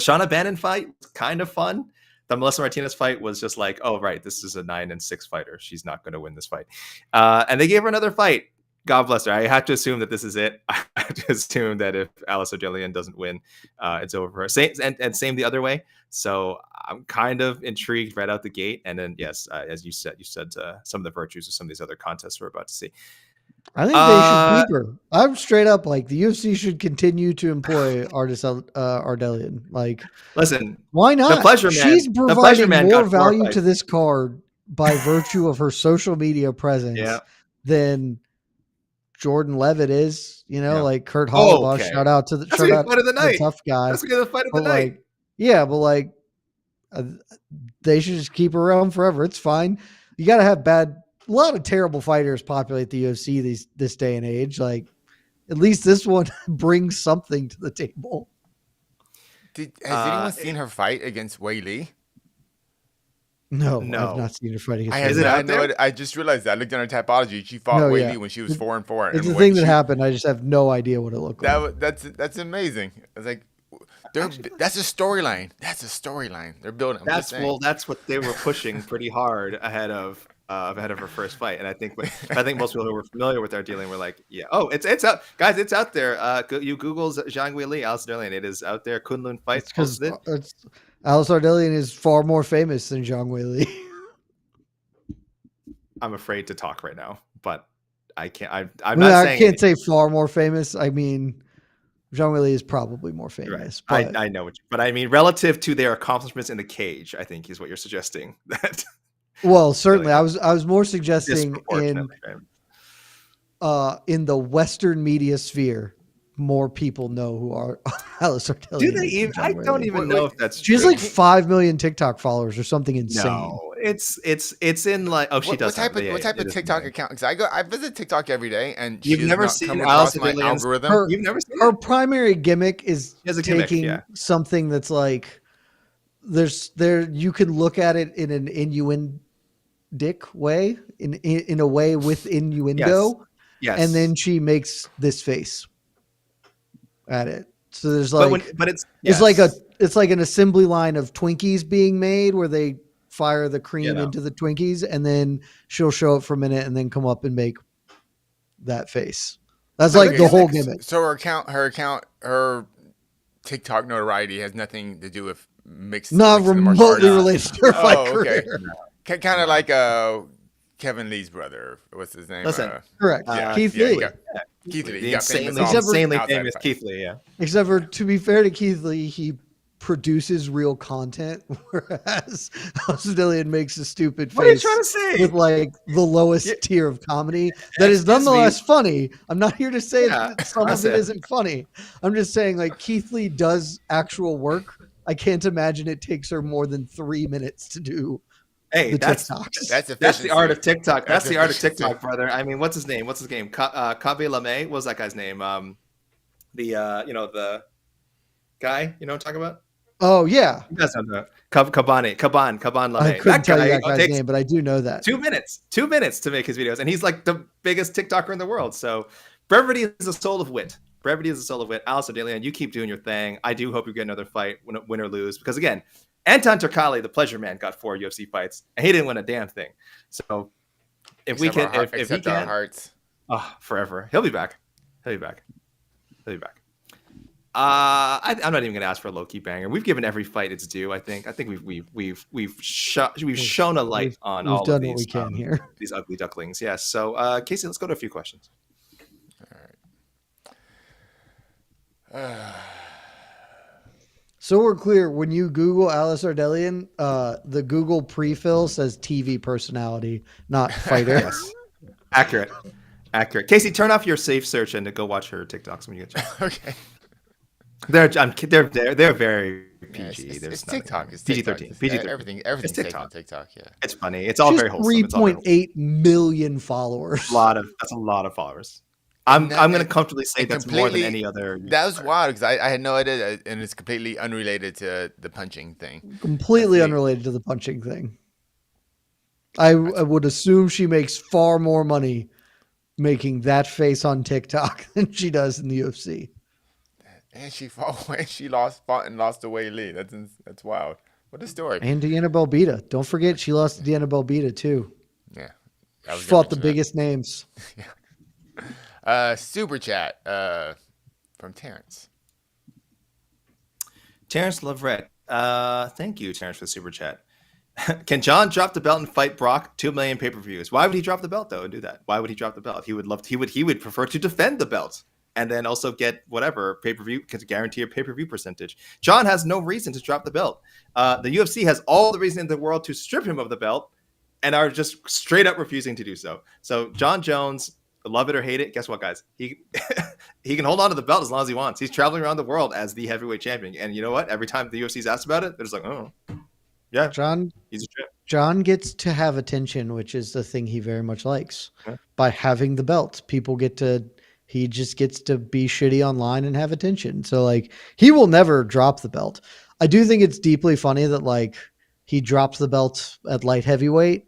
Shauna Bannon fight was kind of fun. The Melissa Martinez fight was just like, oh, right, this is a 9-6 fighter. She's not going to win this fight. And they gave her another fight. God bless her. I have to assume that this is it. I have to assume that if Alice Ardillian doesn't win, it's over for her. Same the other way. So I'm kind of intrigued right out the gate. And then, yes, as you said some of the virtues of some of these other contests we're about to see. I think they should keep her. I'm straight up like the UFC should continue to employ Ardillian. Like, listen, why not? The Pleasure Man. She's providing more value fights to this card by virtue of her social media presence than Jordan Levitt is. You know, like Kurt Hollabaugh. Shout out to the fight of the night. Tough guy. That's the fight of the night. But they should just keep her around forever. It's fine. You got to have a lot of terrible fighters populate the UFC this day and age. Like, at least this one brings something to the table. Has anyone seen her fight against Wei Li? No, I've not seen her fight against Wei Li. I just realized that. I looked on her Typology. She fought Wei Li when she was 4-4. It's the thing that happened. I just have no idea what it looked like. That's amazing. It's like, that's a storyline. That's a storyline. They're building. That's what they were pushing pretty hard ahead of her first fight. And I think most people who were familiar with Ardillian were like, yeah, oh, it's out, guys, it's out there. You Google Zhang Weili, Alice Ardillian, it is out there. Kunlun fights because Alice Ardillian is far more famous than Zhang Weili. I'm afraid to talk right now, but I can't. I can't say far more famous. I mean, Zhang Weili is probably more famous. Right. But I know, but I mean, relative to their accomplishments in the cage, I think is what you're suggesting. That. Well, certainly, I was more suggesting in the Western media sphere, more people know who are Alice Ardillian. Do they even? I don't even know if that's. She has like 5 million TikTok followers or something insane. No, it's in like she does. What type of TikTok account? Because I visit TikTok every day, and you've never seen Alice Ardillian's algorithm. You've never seen her primary gimmick is taking something that's like you can look at it in an innuendic way, in a way with innuendo. Yes. And then she makes this face at it. So there's like, it's like an assembly line of Twinkies being made where they fire the cream into the Twinkies, and then she'll show up for a minute and then come up and make that face. That's like the whole gimmick. So her TikTok notoriety has nothing to do with mixed. Not remotely related to her fight career. Kind of like Kevin Lee's brother. What's his name? Listen, correct. Keith Lee. Keith Lee. The insanely famous Keith Lee, yeah. Except for, to be fair to Keith Lee, he produces real content, whereas Ardillian makes a stupid face. What are you trying to say? With like the lowest tier of comedy that is nonetheless funny. I'm not here to say that some of it isn't funny. I'm just saying like Keith Lee does actual work. I can't imagine it takes her more than 3 minutes to do. Hey, that's the art of TikTok. That's the art of TikTok, brother. I mean, what's his name? Kabe Lame. What was that guy's name? The guy. You know what I'm talking about? Oh yeah. You guys don't know. Kaban Lame. I couldn't tell you that guy's name, but I do know that. 2 minutes. 2 minutes to make his videos, and he's like the biggest TikToker in the world. So brevity is a soul of wit. Alice Ardillian, you keep doing your thing. I do hope you get another fight, win or lose, because again, Anton Turkalj, the Pleasure Man, got 4 UFC fights, and he didn't win a damn thing. So if we can, our hearts, forever, he'll be back. I'm not even going to ask for a low-key banger. We've given every fight its due. I think we've shown a light on We've all done of what we these can here. these ugly ducklings. Yes. So Casey, let's go to a few questions. All right. So we're clear. When you Google Alice Ardelian, the Google pre-fill says TV personality, not fighter. Yes. Accurate. Casey, turn off your safe search and go watch her TikToks when you get a chance. Okay. They're very PG. Yeah, it's TikTok. It's PG-13. PG-13. Everything's TikTok. taken on TikTok. Yeah. It's funny. It's all She's very wholesome. It's all very 3.8 million followers. that's a lot of followers. I'm going to comfortably say that's more than any other. That was wild because I had no idea, and it's completely unrelated to the punching thing. Completely unrelated to the punching thing. I would assume she makes far more money making that face on TikTok than she does in the UFC. And she fought and she lost to Wei Li. That's wild. What a story. And Deanna Belbita. Don't forget she lost to Deanna Belbita too. Yeah. She fought the biggest names. Super chat from Terrence. Terrence Leverett. Thank you, Terrence, for the super chat. Can Jon drop the belt and fight Brock? 2 million pay-per-views. Why would he drop the belt though and do that? Why would he drop the belt? He would prefer to defend the belt and then also get whatever pay-per-view, because guarantee a pay-per-view percentage. Jon has no reason to drop the belt. The UFC has all the reason in the world to strip him of the belt and are just straight up refusing to do so. So Jon Jones, love it or hate it, guess what, guys? He can hold on to the belt as long as he wants. He's traveling around the world as the heavyweight champion. And you know what? Every time the UFC's asked about it, they're just like, oh, yeah, he's a trip. Jon gets to have attention, which is the thing he very much likes. By having the belt, he just gets to be shitty online and have attention. So like, he will never drop the belt. I do think it's deeply funny that like he drops the belt at light heavyweight.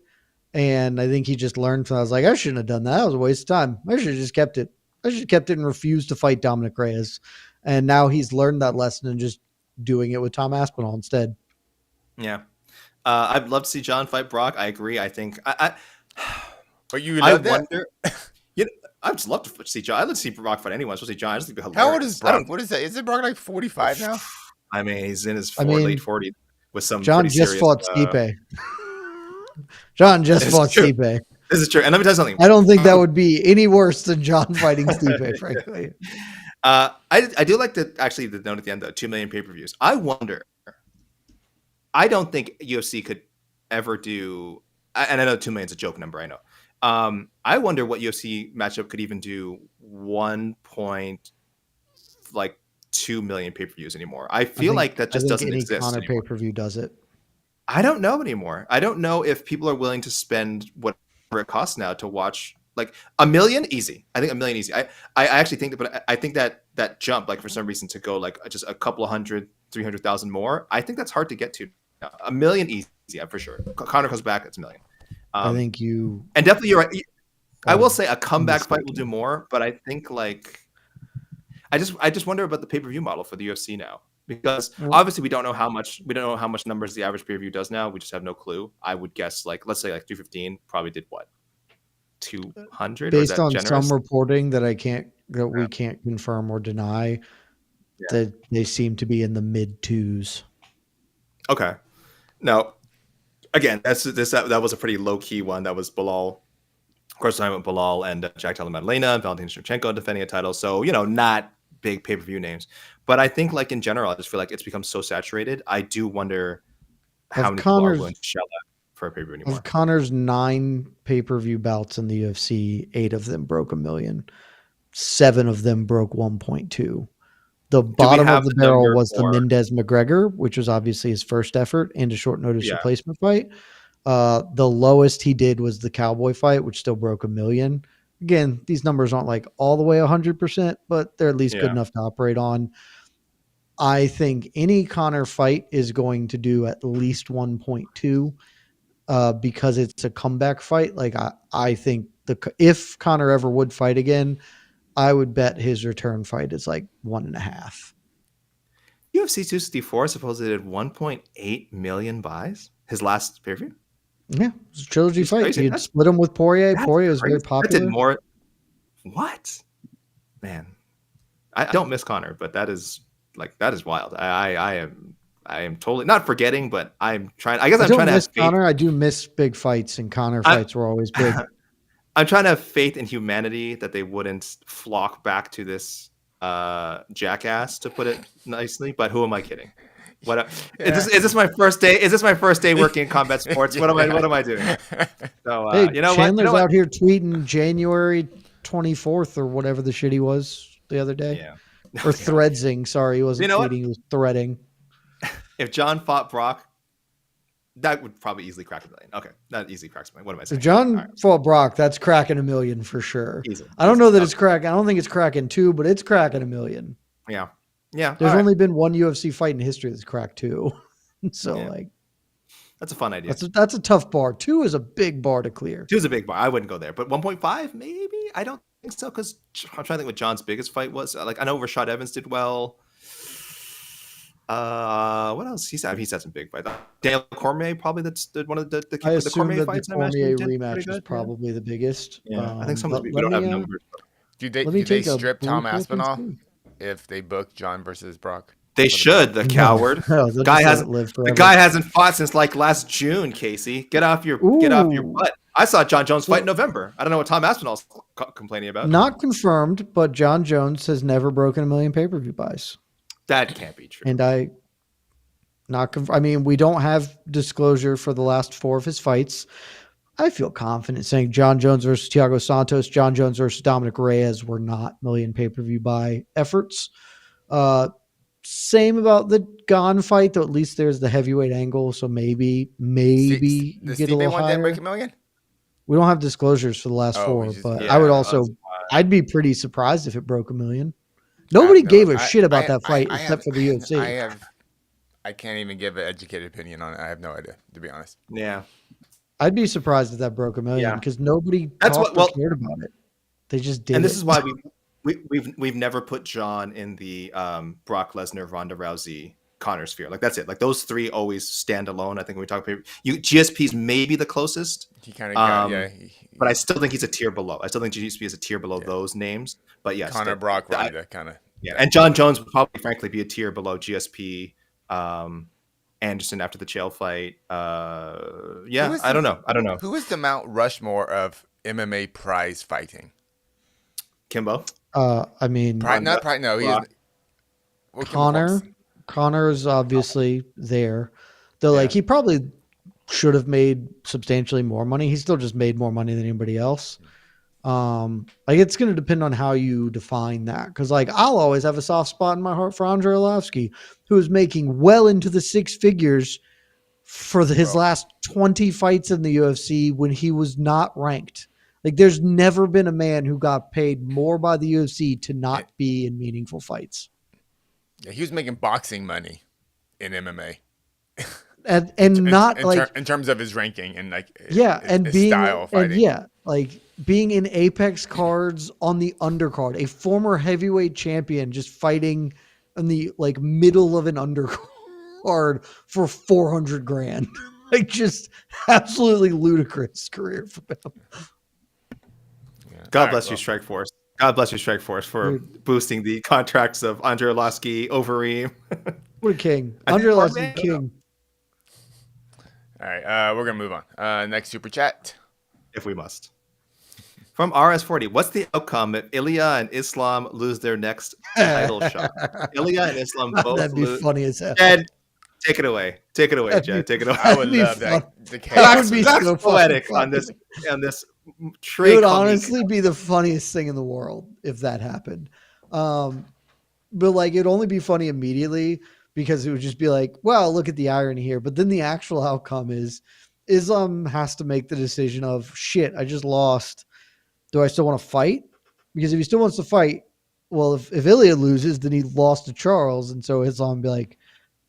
And I think he just learned from, I was like, I shouldn't have done that. That was a waste of time. I should have just kept it. I should have kept it and refused to fight Dominic Reyes. And now he's learned that lesson and just doing it with Tom Aspinall instead. Yeah. I'd love to see Jon fight Brock. I agree. I think But you love that? Wonder, I'd just love to see Jon. I'd love to see Brock fight anyone, especially Jon. I just think it'd be How hilarious. old is Brock? What is that? Is it Brock like 45 now? I mean, he's in his late 40s with some Jon pretty just serious, fought Stipe. Jon just fought Stipe. This is true. And let me tell you something. I don't think that would be any worse than Jon fighting Stipe, frankly. I do like the note at the end, though, 2 million pay-per-views. I wonder. I don't think UFC could ever do, and I know 2 million is a joke number, I know. I wonder what UFC matchup could even do 1.2 million pay-per-views anymore. I feel like that just doesn't exist Conor anymore. pay-per-view does it. I don't know anymore. I don't know if people are willing to spend whatever it costs now to watch like a million. Easy. I think a million easy. I actually think that, but I think that jump, like for some reason to go like just a couple of 300,000 more, I think that's hard to get to. A million easy, yeah, for sure. Conor comes back, it's a million. I think you, and definitely you're right. I will say a comeback fight will do more, but I think like I just wonder about the pay-per-view model for the UFC now, because obviously we don't know how much numbers the average pay-per-view does now. We just have no clue. I would guess like, let's say like 215 probably did what, 200 based on some reporting that we can't confirm or deny, that they seem to be in the mid twos. Okay. Now, again, that was a pretty low key one. That was Bilal. Of course, I went Bilal and Jack Della Maddalena and Valentin Shevchenko defending a title. So, not big pay-per-view names. But I think like in general, I just feel like it's become so saturated. I do wonder how many people are willing to shell out for a pay-per-view anymore. Of Conor's 9 pay-per-view bouts in the UFC, 8 of them broke 1 million. 7 of them broke 1.2. The bottom of the barrel was the Mendez McGregor, which was obviously his first effort and a short notice replacement fight. The lowest he did was the Cowboy fight, which still broke 1 million. Again, these numbers aren't like all the way 100%, but they're at least good enough to operate on. I think any Conor fight is going to do at least 1.2 because it's a comeback fight. Like I think if Conor ever would fight again, I would bet his return fight is like 1.5. UFC 264 supposedly did 1.8 million buys. His last pay-per-view? Yeah, it's a trilogy fight. You'd split him with Poirier. Poirier was very popular. That did more. What? Man. I don't miss Conor, but that is Like that is wild. I am totally not forgetting, but I'm trying. I guess I'm don't trying to have miss faith. Connor. I do miss big fights, and Connor fights were always big. I'm trying to have faith in humanity that they wouldn't flock back to this jackass, to put it nicely. But who am I kidding? What is this my first day? Is this my first day working in combat sports? What am I doing? So Hey, you know Chandler's what? out here tweeting January 24th or whatever the shit he was the other day. Yeah. Or threadsing. Sorry, he wasn't tweeting. He was threading. If Jon fought Brock, that would probably easily crack $1 million. Okay, not easily cracks $1 million. What am I saying? If Jon fought Brock, that's cracking $1 million for sure. Easily. I don't know that it's cracking. I don't think it's cracking 2, but it's cracking $1 million. Yeah. There's only been one UFC fight in history that's cracked 2. So like, that's a fun idea. That's a tough bar. 2 is a big bar to clear. 2 is a big bar. I wouldn't go there, but 1.5 maybe. I don't think so, because I'm trying to think what Jon's biggest fight was. Like I know Rashad Evans did well. What else? He's had some big fights. Daniel Cormier, probably that's one of the Cormier fights. The Cormier rematch is probably the biggest. Yeah, I think some of we don't have numbers. Do they strip Tom Aspinall if they book Jon versus Brock? They should. The coward. The guy hasn't fought since like last June. Casey, get off your butt. I saw Jon Jones fight in November. I don't know what Tom Aspinall's complaining about. Not confirmed, but Jon Jones has never broken 1 million pay-per-view buys. That can't be true. And I mean, we don't have disclosure for the last 4 of his fights. I feel confident saying Jon Jones versus Thiago Santos, Jon Jones versus Dominic Reyes were not million pay-per-view buy efforts. Same about the Gane fight, though at least there's the heavyweight angle, so maybe you get a little higher. Break $1 million? We don't have disclosures for the last 4, but I would also, I'd be pretty surprised if it broke $1 million. Nobody gave a shit about that fight except for the UFC. I can't even give an educated opinion on it. I have no idea, to be honest. Yeah. I'd be surprised if that broke $1 million because nobody cared about it. They just did. And this is why we've never put Jon in the Brock Lesnar, Ronda Rousey, Conor sphere. Like that's it. Like those 3 always stand alone. I think when we talk about GSP's maybe the closest. He kind of but I still think he's a tier below. I still think GSP is a tier below those names. But yes, Conor, Brock, Ronda, kind of. Yeah, and Jon Jones would probably, frankly, be a tier below GSP, Anderson after the Chael fight. I don't know. Who is the Mount Rushmore of MMA prize fighting? Kimbo. I mean, Connor's obviously there. Though, like he probably should have made substantially more money. He still just made more money than anybody else. Like it's going to depend on how you define that. Because like I'll always have a soft spot in my heart for Andrei Arlovski, who is making well into the 6 figures for his last 20 fights in the UFC when he was not ranked. Like there's never been a man who got paid more by the UFC to not be in meaningful fights. Yeah, he was making boxing money in MMA. And in terms of his ranking and like his being style of fighting. And like being in Apex cards on the undercard, a former heavyweight champion just fighting in the like middle of an undercard for $400,000. Like just absolutely ludicrous career for him. God bless you, Strikeforce. God bless you, Strikeforce, for boosting the contracts of Andrei Arlovski, Overeem. What a king. Andrei Arlovski, king. All right, we're going to move on. Next super chat. If we must. From RS40, what's the outcome if Ilya and Islam lose their next title shot? Ilya and Islam both That'd be funny as hell. Jed, take it away. Take it away, Jed. Take it away. I would love that. That would be so poetic on this It would honestly be the funniest thing in the world if that happened. But like it'd only be funny immediately because it would just be like, well, look at the irony here. But then the actual outcome is Islam has to make the decision of shit, I just lost. Do I still want to fight? Because if he still wants to fight, well, if Ilya loses, then he lost to Charles. And so Islam would be like,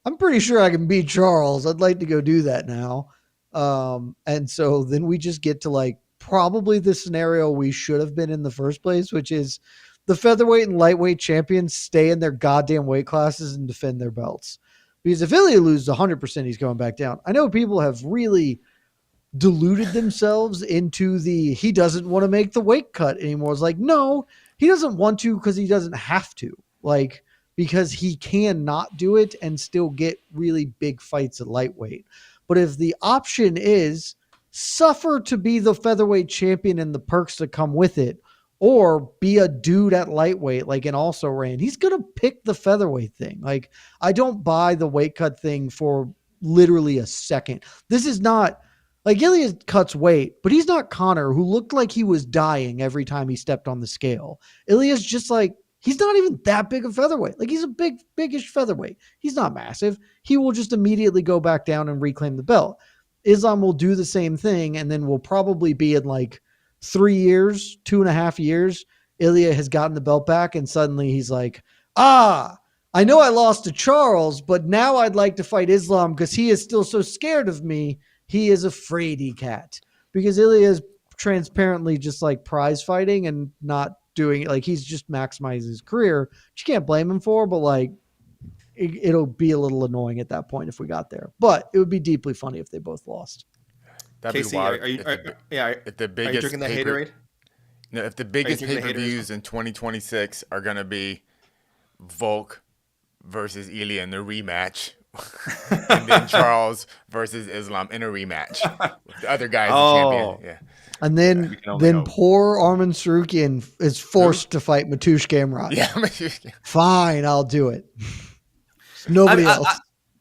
I'm pretty sure I can beat Charles. I'd like to go do that now. And so then we just get to like probably the scenario we should have been in the first place, which is the featherweight and lightweight champions stay in their goddamn weight classes and defend their belts. Because if Ilya loses 100%, he's going back down. I know people have really deluded themselves into he doesn't want to make the weight cut anymore. It's like, no, he doesn't want to because he doesn't have to. Like, because he can not do it and still get really big fights at lightweight. But if the option is suffer to be the featherweight champion and the perks that come with it, or be a dude at lightweight like an also ran, he's going to pick the featherweight thing. Like, I don't buy the weight cut thing for literally a second. This is not like Ilya cuts weight, but he's not Connor, who looked like he was dying every time he stepped on the scale. Ilya's just like, he's not even that big a featherweight. Like, he's a biggish featherweight. He's not massive. He will just immediately go back down and reclaim the belt. Islam will do the same thing, and then will probably be in like 3 years, 2.5 years, Ilya has gotten the belt back, and suddenly he's like, I know I lost to Charles, but now I'd like to fight Islam because he is still so scared of me. He is a fraidy cat. Because Ilya is transparently just like prize fighting and not doing it. Like, he's just maximizing his career, which you can't blame him for, but like, it'll be a little annoying at that point if we got there. But it would be deeply funny if they both lost. That'd Casey, be wild. are you Biggest drinking the haterade? No, if the biggest pay-per-views in 2026 are going to be Volk versus Ilya in the rematch, and then Charles versus Islam in a rematch, with the other guy as the champion. Yeah. And then poor Arman Sarukian is forced to fight Mateusz Gamrot. Yeah. Fine, I'll do it. Nobody else.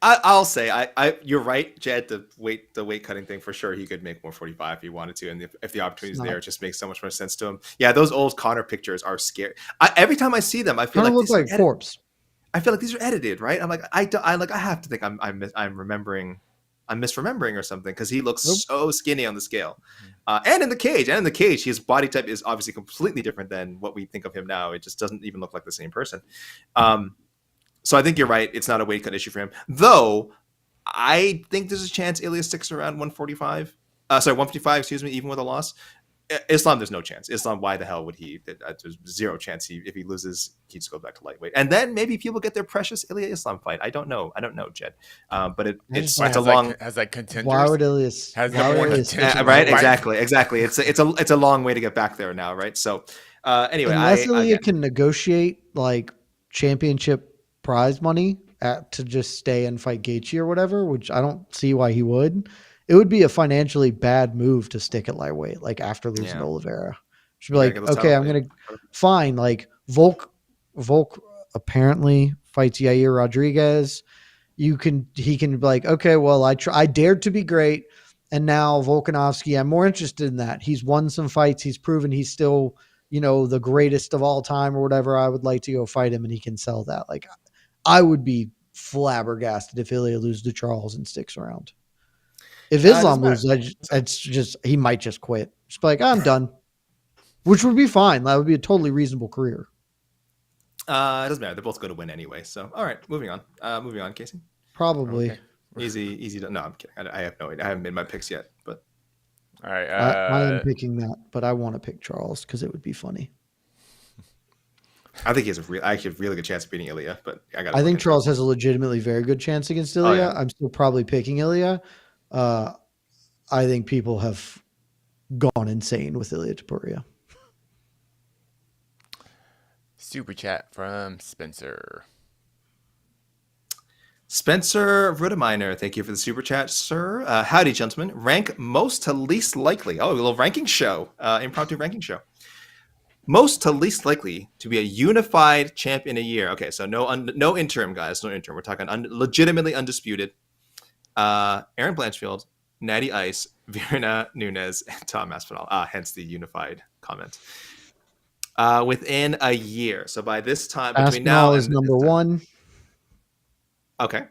I'll say you're right, Jed. The weight cutting thing, for sure, he could make 145 if he wanted to, and if the opportunity's there, it just makes so much more sense to him. Yeah, those old Connor pictures are scary. Every time I see them, I feel like look like corpse. I feel like these are edited, right? I'm like, I have to think I'm misremembering or something, because he looks so skinny on the scale, and in the cage. His body type is obviously completely different than what we think of him now. It just doesn't even look like the same person. So I think you're right. It's not a weight cut issue for him, though. I think there's a chance Ilya sticks around 155, excuse me, even with a loss. Islam, there's no chance. Islam, why the hell would he? There's zero chance if he loses, he just goes back to lightweight. And then maybe people get their precious Ilya Islam fight. I don't know, Jed. But it's a long has like contenders. Why would Elias? Right? Exactly. It's a long way to get back there now, right? So anyway, unless Ilya can negotiate like championship prize money to just stay and fight Gaethje or whatever, which I don't see why he would. It would be a financially bad move to stick at lightweight, like after losing to Oliveira. Should be like, okay, I'm going to fine. Like Volk apparently fights Yair Rodriguez. He can be like, okay, well, I dared to be great. And now Volkanovski, I'm more interested in that. He's won some fights. He's proven he's still, the greatest of all time or whatever. I would like to go fight him, and he can sell that. Like, I would be flabbergasted if Ilya loses to Charles and sticks around. If Islam loses, he might just quit. Just be like, I'm done, which would be fine. That would be a totally reasonable career. It doesn't matter. They're both going to win anyway. So, all right, moving on, Casey. Probably. Okay. Easy. No, I'm kidding. I have no idea. I haven't made my picks yet, but. All right. I am picking that, but I want to pick Charles because it would be funny. I think he has a really good chance of beating Ilya, but I think Charles has a legitimately very good chance against Ilya. Oh, yeah. I'm still probably picking Ilya. I think people have gone insane with Ilya Topuria. Super chat from Spencer. Spencer Rudeminer, thank you for the super chat, sir. Howdy, gentlemen. Rank most to least likely. Oh, a little ranking show, impromptu ranking show. Most to least likely to be a unified champion a year. Okay, so no interim, guys. No interim. We're talking legitimately undisputed. Erin Blanchfield, Natty Ice, Vieira Nunes, and Tom Aspinall. Hence the unified comment. Within a year. So by this time, between now is number one. Okay.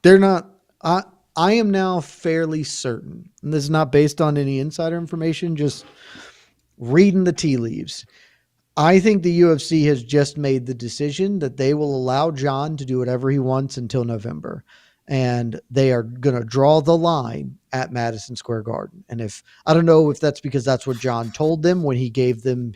They're not. I am now fairly certain, and this is not based on any insider information, just reading the tea leaves. I think the UFC has just made the decision that they will allow Jon to do whatever he wants until November. And they are going to draw the line at Madison Square Garden. And I don't know if that's because that's what Jon told them when he gave them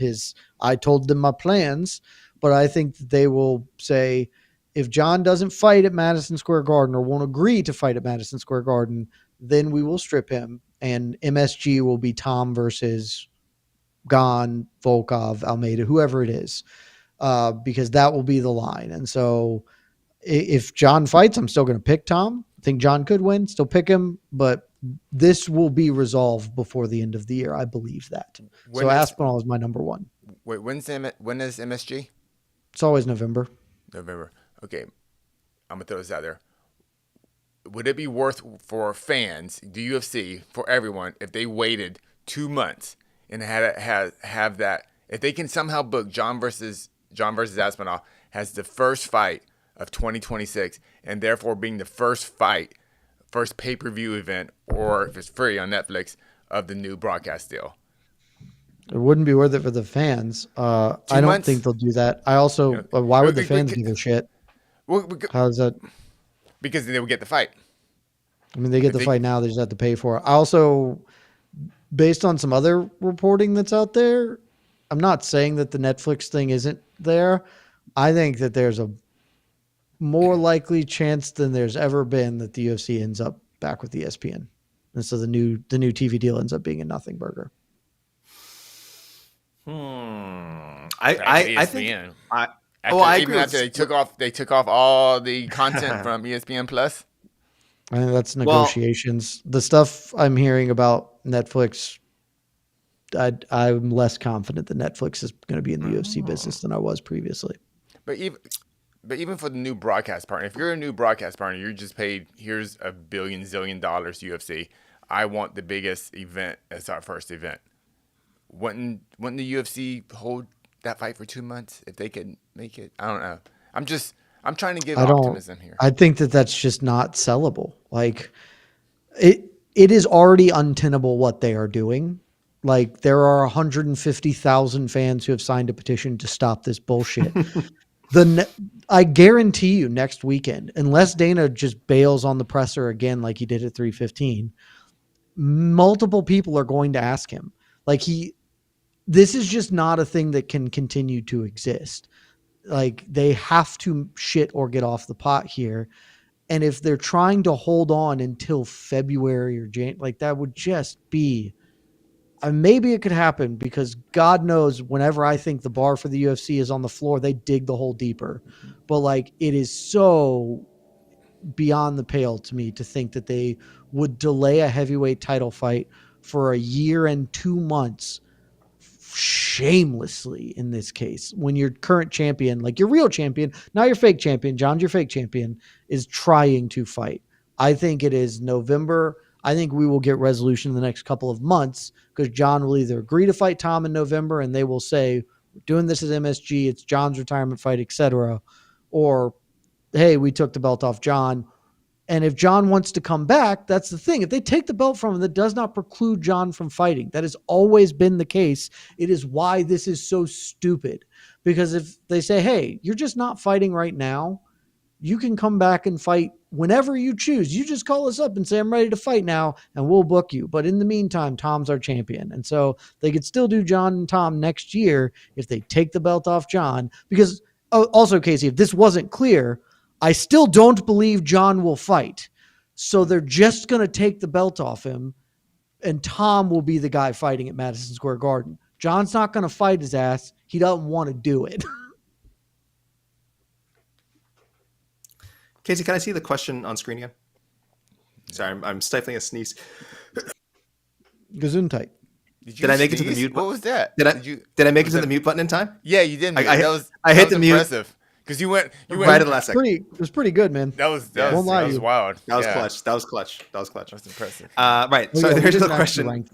I told them my plans, but I think that they will say, if Jon doesn't fight at Madison Square Garden or won't agree to fight at Madison Square Garden, then we will strip him. And MSG will be Tom versus Gon, Volkov, Almeida, whoever it is. because that will be the line. And so if Jon fights, I'm still going to pick Tom. I think Jon could win, still pick him, but this will be resolved before the end of the year. I believe that. So Aspinall is my number one. Wait, when is MSG? It's always November. November. Okay, I'm gonna throw this out there. Would it be worth for fans, the UFC, for everyone, if they waited 2 months and have that? If they can somehow book Jon versus Aspinall as the first fight of 2026, and therefore being the first pay-per-view event, or if it's free on Netflix, of the new broadcast deal. It wouldn't be worth it for the fans. I don't think they'll do that. I also, why would the fans give a shit? How is that? Because they would get the fight. I mean, they get the fight now. They just have to pay for it. I also, based on some other reporting that's out there, I'm not saying that the Netflix thing isn't there. I think that there's a more likely chance than there's ever been that the UFC ends up back with ESPN. And so the new TV deal ends up being a nothing burger. I think I agree. After they took off all the content from ESPN Plus. I think that's negotiations. The stuff I'm hearing about Netflix, I'm less confident that Netflix is going to be in the UFC business than I was previously. But even for the new broadcast partner, if you're a new broadcast partner, you're just paid, here's $1 billion zillion UFC. I want the biggest event as our first event. Wouldn't the UFC hold that fight for 2 months if they could make it? I don't know. I'm trying to give optimism here. I think that that's just not sellable. Like it is already untenable what they are doing. Like there are 150,000 fans who have signed a petition to stop this bullshit. I guarantee you next weekend, unless Dana just bails on the presser again like he did at 315, multiple people are going to ask him. This is just not a thing that can continue to exist. Like they have to shit or get off the pot here. And if they're trying to hold on until February or January, like that would just be, maybe it could happen because God knows whenever I think the bar for the UFC is on the floor, they dig the hole deeper. But like, it is so beyond the pale to me to think that they would delay a heavyweight title fight for a year and 2 months shamelessly in this case, when your current champion, like your real champion, not your fake champion, Jon's your fake champion, is trying to fight. I think it is November. I think we will get resolution in the next couple of months because Jon will either agree to fight Tom in November and they will say, we're doing this as MSG, it's Jon's retirement fight, etc. Or, hey, we took the belt off Jon. And if Jon wants to come back, that's the thing. If they take the belt from him, that does not preclude Jon from fighting. That has always been the case. It is why this is so stupid. Because if they say, hey, you're just not fighting right now, you can come back and fight whenever you choose. You just call us up and say, I'm ready to fight now, and we'll book you. But in the meantime, Tom's our champion. And so they could still do Jon and Tom next year if they take the belt off Jon. Because also, Casey, if this wasn't clear, I still don't believe Jon will fight. So they're just going to take the belt off him, and Tom will be the guy fighting at Madison Square Garden. Jon's not going to fight his ass. He doesn't want to do it. Casey, can I see the question on screen again? Sorry, I'm stifling a sneeze. Gesundheit. Did I make it to the mute button? What was that? Did I make it to the mute button in time? Yeah, you did. I hit the mute. Impressive. Because you went right at the last second. It was pretty good, man. That was wild. That was clutch. That was That's impressive. Right. So there's a question.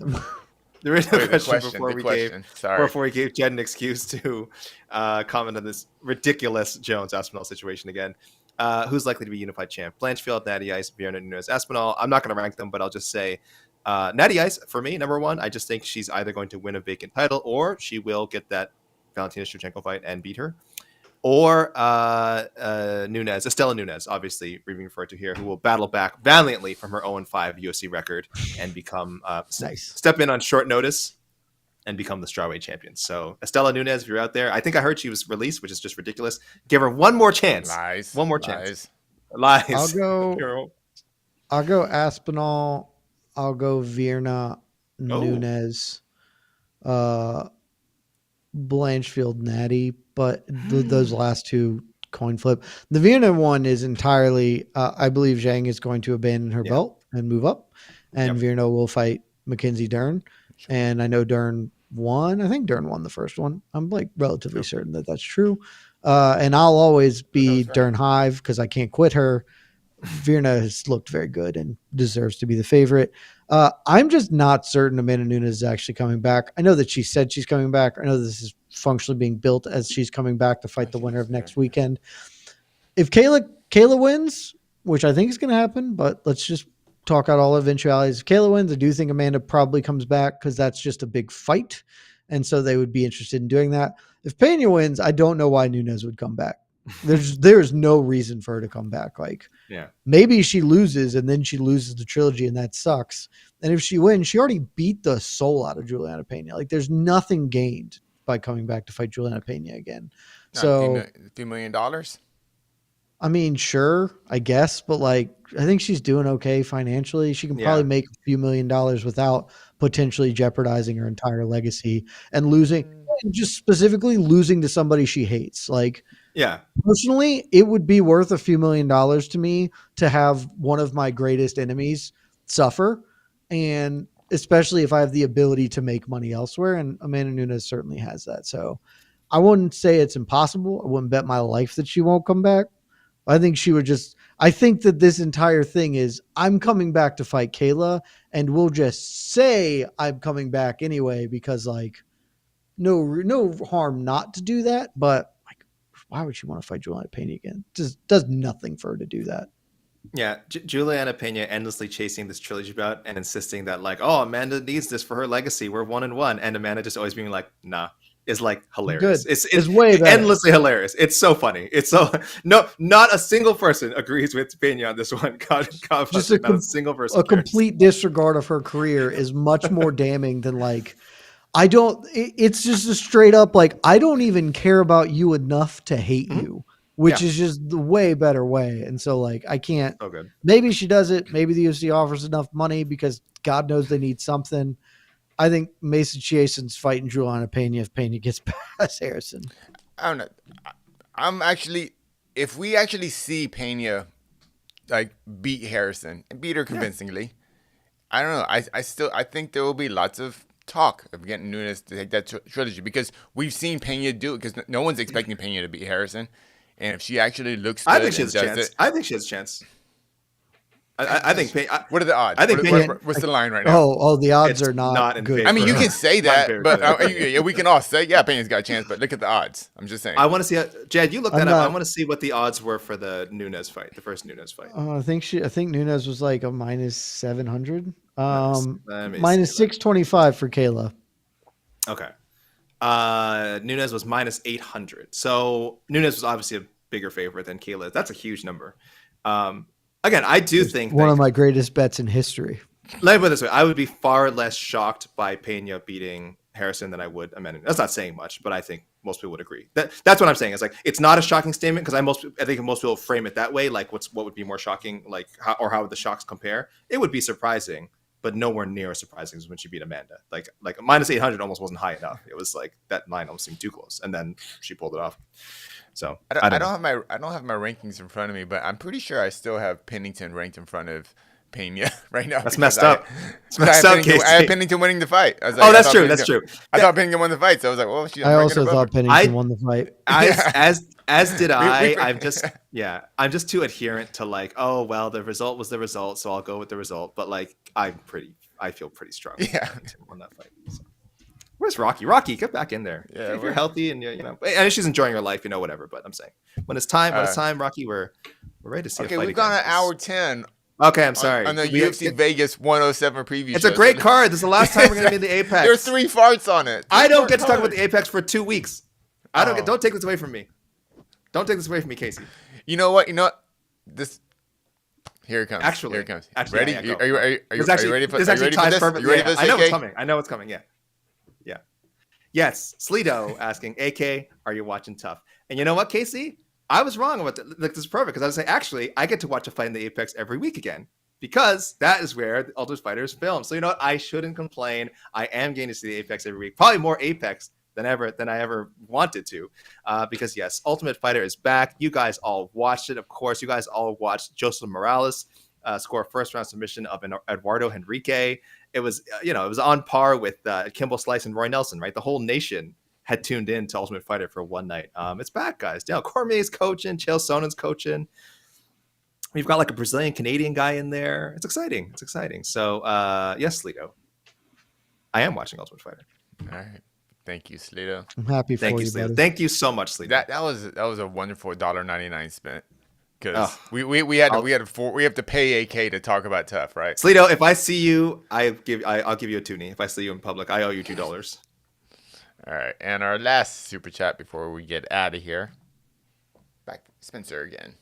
There is a question before we gave Jed an excuse to comment on this ridiculous Jones Aspinall situation again. Who's likely to be unified champ? Blanchfield, Natty Ice, Vieira, Nunes, Aspinall. I'm not going to rank them, but I'll just say Natty Ice, for me, number one. I just think she's either going to win a vacant title or she will get that Valentina Shevchenko fight and beat her. Or Nunes, Estela Nunes, obviously being referred to here, who will battle back valiantly from her 0-5 UFC record and become step in on short notice and become the strawweight champion. So Estela Nunes, if you're out there, I think I heard she was released, which is just ridiculous. Give her one more chance. One more chance. Lies. I'll go Aspinall. I'll go Vieira, Nunes, Blanchfield, Natty. but those last two coin flip. The Vienna one is entirely, I believe Zhang is going to abandon her belt and move up, and Vierno will fight Mackenzie Dern. Sure. And I know Dern won. I think Dern won the first one. I'm like relatively certain that that's true. And I'll always be Dern Hive because I can't quit her. Vierna has looked very good and deserves to be the favorite. I'm just not certain Amanda Nunes is actually coming back. I know that she said she's coming back. I know this is functionally being built as she's coming back to fight the winner of next weekend. If Kayla wins, which I think is going to happen, but let's just talk out all eventualities. If Kayla wins, I do think Amanda probably comes back because that's just a big fight. And so they would be interested in doing that. If Pena wins, I don't know why Nunes would come back. There's no reason for her to come back. Like, maybe she loses and then she loses the trilogy and that sucks. And if she wins, she already beat the soul out of Juliana Pena. Like, there's nothing gained by coming back to fight Juliana Pena again. So a few $1 million. I mean, sure, I guess, but like, I think she's doing okay financially. She can probably make a few $1 million without potentially jeopardizing her entire legacy and losing, and just specifically losing to somebody she hates. Like, personally, it would be worth a few $1 million to me to have one of my greatest enemies suffer. And especially if I have the ability to make money elsewhere. And Amanda Nunes certainly has that. So I wouldn't say it's impossible. I wouldn't bet my life that she won't come back. I think she would I think that this entire thing is I'm coming back to fight Kayla, and we'll just say I'm coming back anyway, because like no harm not to do that. But like, why would she want to fight Juliana Pena again? Just does nothing for her to do that. Yeah, Juliana Pena endlessly chasing this trilogy bout and insisting that like, oh, Amanda needs this for her legacy. We're 1-1, and Amanda just always being like, nah. Is like hilarious. Good. It's way better. Endlessly hilarious. It's so funny. It's so not a single person agrees with Pena on this one. Just not a single person. A complete disregard of her career is much more damning than like, it's just a straight up like, I don't even care about you enough to hate you, which is just the way better way. And so like, I can't. Oh, good. Maybe she does it. Maybe the UFC offers enough money because God knows they need something. I think Macy Chiasson's fighting Juliana Pena if Pena gets past Harrison. I don't know. I'm actually, if we actually see Pena like beat Harrison and beat her convincingly, I don't know. I think there will be lots of talk of getting Nunes to take that trilogy, because we've seen Pena do it, because no one's expecting Pena to beat Harrison. And if she actually looks good, I think she has a chance. I think she has a chance. I think. What are the odds? I think. What's the line right now? Oh, the odds are not good. I mean, you can say that, but we can all say, Pena's got a chance. But look at the odds. I'm just saying. I want to see. Jed, you look that up. I want to see what the odds were for the Nunes fight, the first Nunes fight. I think Nunes was like a minus 700. Minus 625 for Kayla. Okay. Nunes was minus 800. So Nunes was obviously a bigger favorite than Kayla. That's a huge number. Again, I do think one of my greatest bets in history. Let me put it this way. I would be far less shocked by Pena beating Harrison than I would Amanda. That's not saying much, but I think most people would agree. That's what I'm saying. It's like, it's not a shocking statement, because I think most people frame it that way. Like, what would be more shocking? Like, how would the shocks compare? It would be surprising, but nowhere near as surprising as when she beat Amanda. Like minus 800 almost wasn't high enough. It was like that line almost seemed too close, and then she pulled it off. So I don't have my rankings in front of me, but I'm pretty sure I still have Pennington ranked in front of Pena right now. That's messed up. I had Pennington winning the fight. I was like, that's true. That's true. I thought Pennington won the fight, so I was like, well, I also thought Pennington won the fight. As did I. I'm just too adherent to like, oh well, the result was the result, so I'll go with the result. But like, I feel pretty strong. On that fight. So. Where's Rocky? Rocky, get back in there. Yeah, if you're healthy and I know she's enjoying her life, whatever. But I'm saying, when it's time, Rocky, we're ready to see. Okay, we've gone an hour 10. Okay, I'm sorry. On the UFC Vegas 107 preview. It's a great card. This is the last time we're going to be in the Apex. There's 3 farts on it. I don't get to talk about the Apex for 2 weeks. Don't take this away from me. Don't take this away from me, Casey. You know what? This. Here it comes. Actually, here it comes. Ready? Yeah, are you ready for this? Perfect. I know what's coming. Yeah. Yes, Sleeto asking, AK, are you watching Tough? And you know what, Casey? I was wrong about that. Like, this is perfect, because I was saying, actually, I get to watch a fight in the Apex every week again, because that is where the Ultimate Fighter is filmed. So you know what? I shouldn't complain. I am getting to see the Apex every week. Probably more Apex than I ever wanted to, because yes, Ultimate Fighter is back. You guys all watched it, of course. You guys all watched Joseph Morales score a first round submission of Eduardo Henrique. It was it was on par with Kimbo Slice and Roy Nelson, right? The whole nation had tuned in to Ultimate Fighter for one night. It's back, guys. Cormier's coaching, Chael Sonnen's coaching. We've got like a Brazilian Canadian guy in there. It's exciting. It's exciting. So yes, Slito, I am watching Ultimate Fighter. All right. Thank you, Slito. I'm happy for you, Slito. buddy. Thank you so much, Slito. That was a wonderful $1.99 spent. Because we have to pay AK to talk about Tough, right? Slito, if I see you, I'll give you a toonie. If I see you in public, I owe you $2. All right, and our last super chat before we get out of here. Back Spencer again.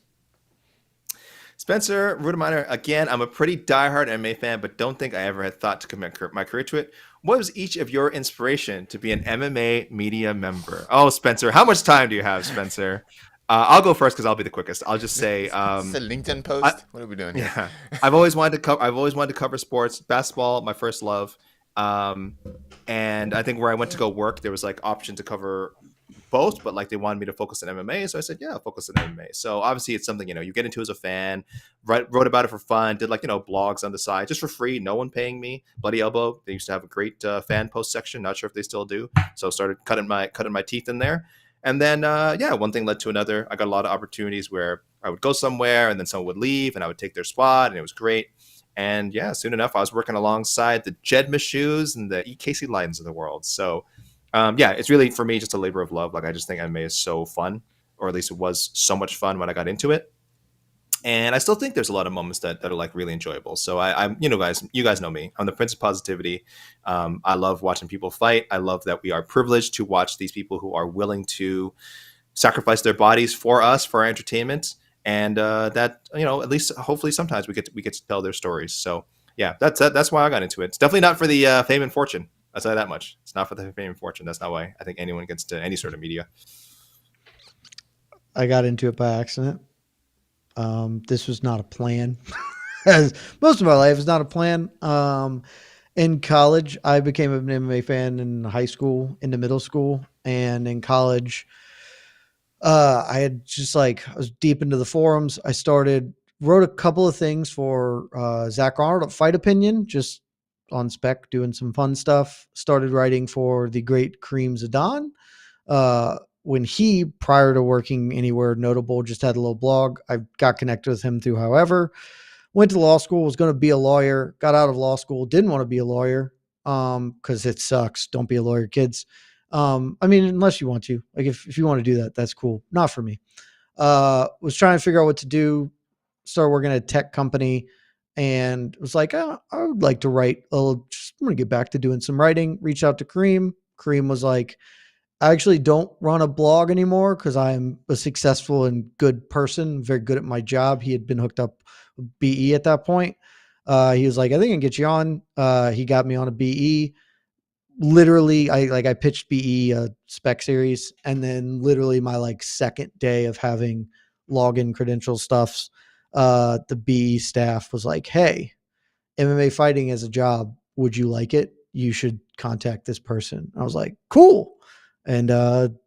Spencer Rudeminer, again, I'm a pretty diehard MMA fan, but don't think I ever had thought to commit my career to it. What was each of your inspiration to be an MMA media member? Oh, Spencer, how much time do you have, Spencer? I'll go first because I'll be the quickest. I'll just say, it's a LinkedIn post. What are we doing here? Yeah, I've always wanted to cover sports. Basketball, my first love, and I think where I went to go work, there was like option to cover both, but like they wanted me to focus on MMA, so I said, yeah, I'll focus on MMA. So obviously, it's something you get into as a fan. Wrote about it for fun. Did blogs on the side just for free, no one paying me. Bloody Elbow, they used to have a great fan post section. Not sure if they still do. So started cutting my teeth in there. And then, one thing led to another. I got a lot of opportunities where I would go somewhere and then someone would leave and I would take their spot, and it was great. And yeah, soon enough, I was working alongside the Jed Meshews and the Casey Lydons of the world. So, it's really, for me, just a labor of love. Like, I just think MMA is so fun, or at least it was so much fun when I got into it. And I still think there's a lot of moments that are like really enjoyable. So I'm, you guys know me. I'm the Prince of Positivity. I love watching people fight. I love that we are privileged to watch these people who are willing to sacrifice their bodies for us, for our entertainment. And that, at least hopefully sometimes we get to tell their stories. So yeah, that's why I got into it. It's definitely not for the fame and fortune. I'll tell you that much. It's not for the fame and fortune. That's not why I think anyone gets to any sort of media. I got into it by accident. This was not a plan. As most of my life is not a plan. In college, I became an MMA fan in high school, into middle school, and in college, I had just I was deep into the forums. I wrote a couple of things for Zach Arnold at Fight Opinion, just on spec, doing some fun stuff. Started writing for the great Kareem Zidane. When he, prior to working anywhere notable, just had a little blog. I got connected with him through however. Went to law school, was going to be a lawyer, got out of law school, didn't want to be a lawyer because it sucks. Don't be a lawyer, kids. Unless you want to. Like if you want to do that, that's cool. Not for me. Was trying to figure out what to do. Started working at a tech company and was like, I would like to write a little, just want to get back to doing some writing. Reached out to Kareem. Kareem was like, I actually don't run a blog anymore because I'm a successful and good person, very good at my job. He had been hooked up with BE at that point. He was like, I think I can get you on. He got me on a BE. Literally, I pitched BE a spec series, and then literally my second day of having login credential stuffs, the BE staff was like, hey, MMA fighting as a job. Would you like it? You should contact this person. I was like, cool. And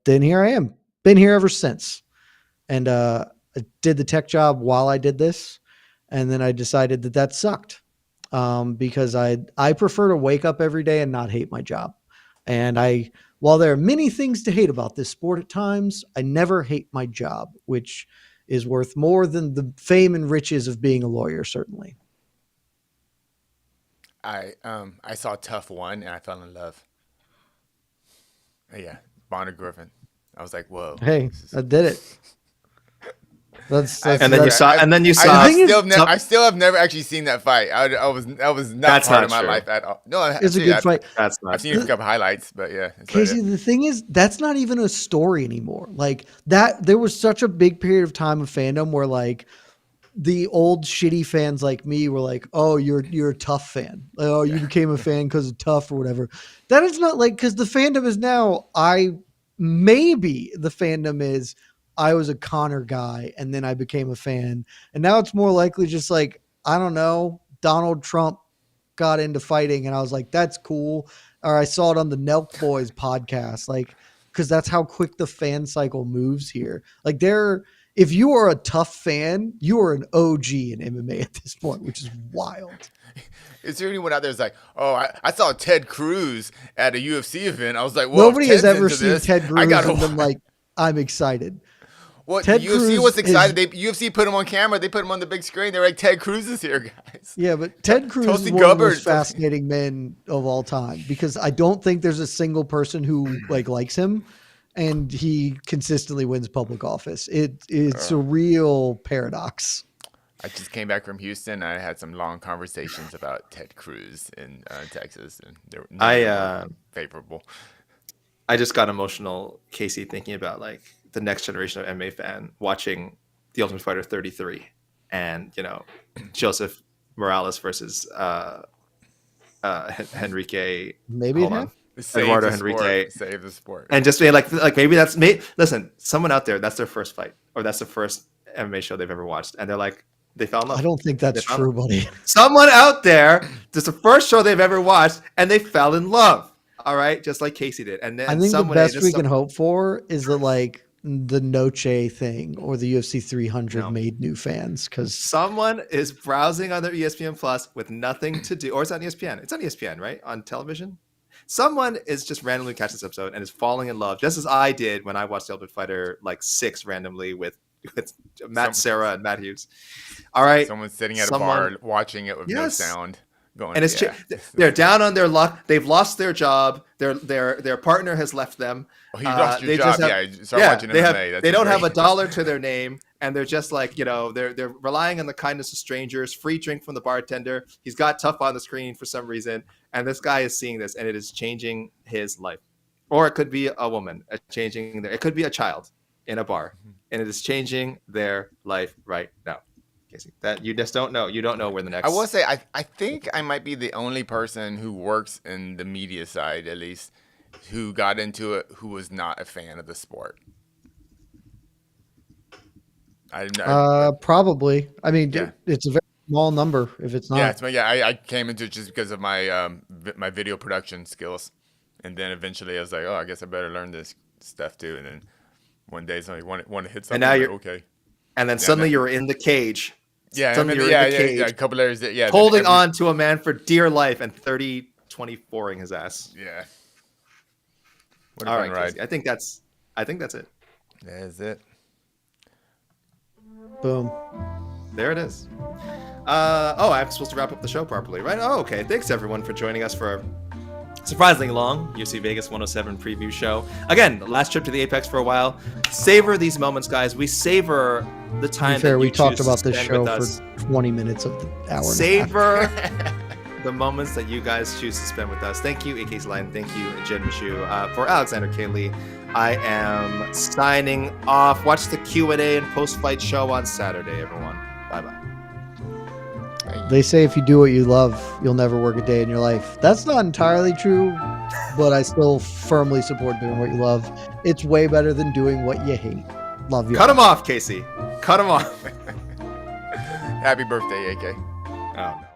then here I am. Been here ever since. And I did the tech job while I did this. And then I decided that sucked because I prefer to wake up every day and not hate my job. And while there are many things to hate about this sport at times, I never hate my job, which is worth more than the fame and riches of being a lawyer, certainly. I saw Tough 1 and I fell in love. Yeah, Bonner Griffin. I was like, whoa. Hey, I did it. I still have never actually seen that fight. I was not part of my life at all. No, it's a good fight. I've seen a couple highlights, but yeah. Casey, the thing is, that's not even a story anymore. There was such a big period of time of fandom where the old shitty fans like me were like, oh, you're a Tough fan. Oh, you became a fan because of Tough or whatever. That is not because the fandom is now, maybe the fandom is, I was a Connor guy and then I became a fan. And now it's more likely just I don't know, Donald Trump got into fighting and I was like, that's cool. or I saw it on the Nelk Boys podcast, like, because that's how quick the fan cycle moves here. Like, if you are a tough fan, you are an OG in MMA at this point, which is wild. Is there anyone out there that's like, oh, I saw Ted Cruz at a UFC event. I was like, well, nobody has ever seen Ted Cruz and been like, I'm excited. Well, Ted UFC Cruz was excited. UFC put him on camera. They put him on the big screen. They're like, Ted Cruz is here, guys. Yeah, but Ted Cruz is one of the most fascinating men of all time because I don't think there's a single person who likes him, and he consistently wins public office. It's a real paradox. I just came back from Houston. I had some long conversations about Ted Cruz in Texas, and they were favorable. I just got emotional, Casey, thinking about the next generation of MMA fan watching The Ultimate Fighter 33 and, Joseph Morales versus Henrique. Maybe Eduardo Henrique. Save the sport. And just being maybe that's me. Listen, someone out there, that's their first fight or that's the first MMA show they've ever watched. And they're like, they fell in love. I don't think that's true, buddy. Someone out there, this is the first show they've ever watched and they fell in love. All right. Just like Casey did. And then I think the best we can hope for is that the Noche thing or the UFC 300 made new fans because someone is browsing on their ESPN Plus with nothing to do, or it's on ESPN. It's on ESPN, right? On television. Someone is just randomly catching this episode and is falling in love, just as I did when I watched The Ultimate Fighter 6 randomly with Matt Serra and Matt Hughes. All right. Someone's sitting at a bar watching it with no sound. And they're down on their luck. They've lost their job. Their partner has left them. Oh, you lost your job. Watching MMA. They don't have a dollar to their name, and they're just they're relying on the kindness of strangers. Free drink from the bartender. He's got tough on the screen for some reason, and this guy is seeing this, and it is changing his life. Or it could be a woman it could be a child in a bar, and it is changing their life right now. That you just don't know. You don't know where the next. I will say, I think I might be the only person who works in the media side, at least, who got into it who was not a fan of the sport. Probably. I mean, it's a very small number if it's not. I came into it just because of my my video production skills, and then eventually I was like, oh, I guess I better learn this stuff too. And then one day somebody wanted to hit something. And now you're okay. And then suddenly you're in the cage. Yeah, a couple layers. Holding on to a man for dear life and 24ing his ass. Yeah. All right, right. I think that's it. That is it. Boom. There it is. I'm supposed to wrap up the show properly, right? Oh, okay. Thanks everyone for joining us for surprisingly long UFC Vegas 107 preview show. Again, last trip to the Apex for a while. Savor these moments, guys. We savor the time. Fair, we talked about this show for 20 minutes of the hour. Savor the moments that you guys choose to spend with us. Thank you, AK Klein. Thank you, Jed Meshew. For Alexander Kaley, I am signing off. Watch the Q&A and post-fight show on Saturday, everyone. Bye-bye. They say if you do what you love, you'll never work a day in your life. That's not entirely true, but I still firmly support doing what you love. It's way better than doing what you hate. Love you. Cut him off, Casey. Cut him off. Happy birthday, AK. Oh, no.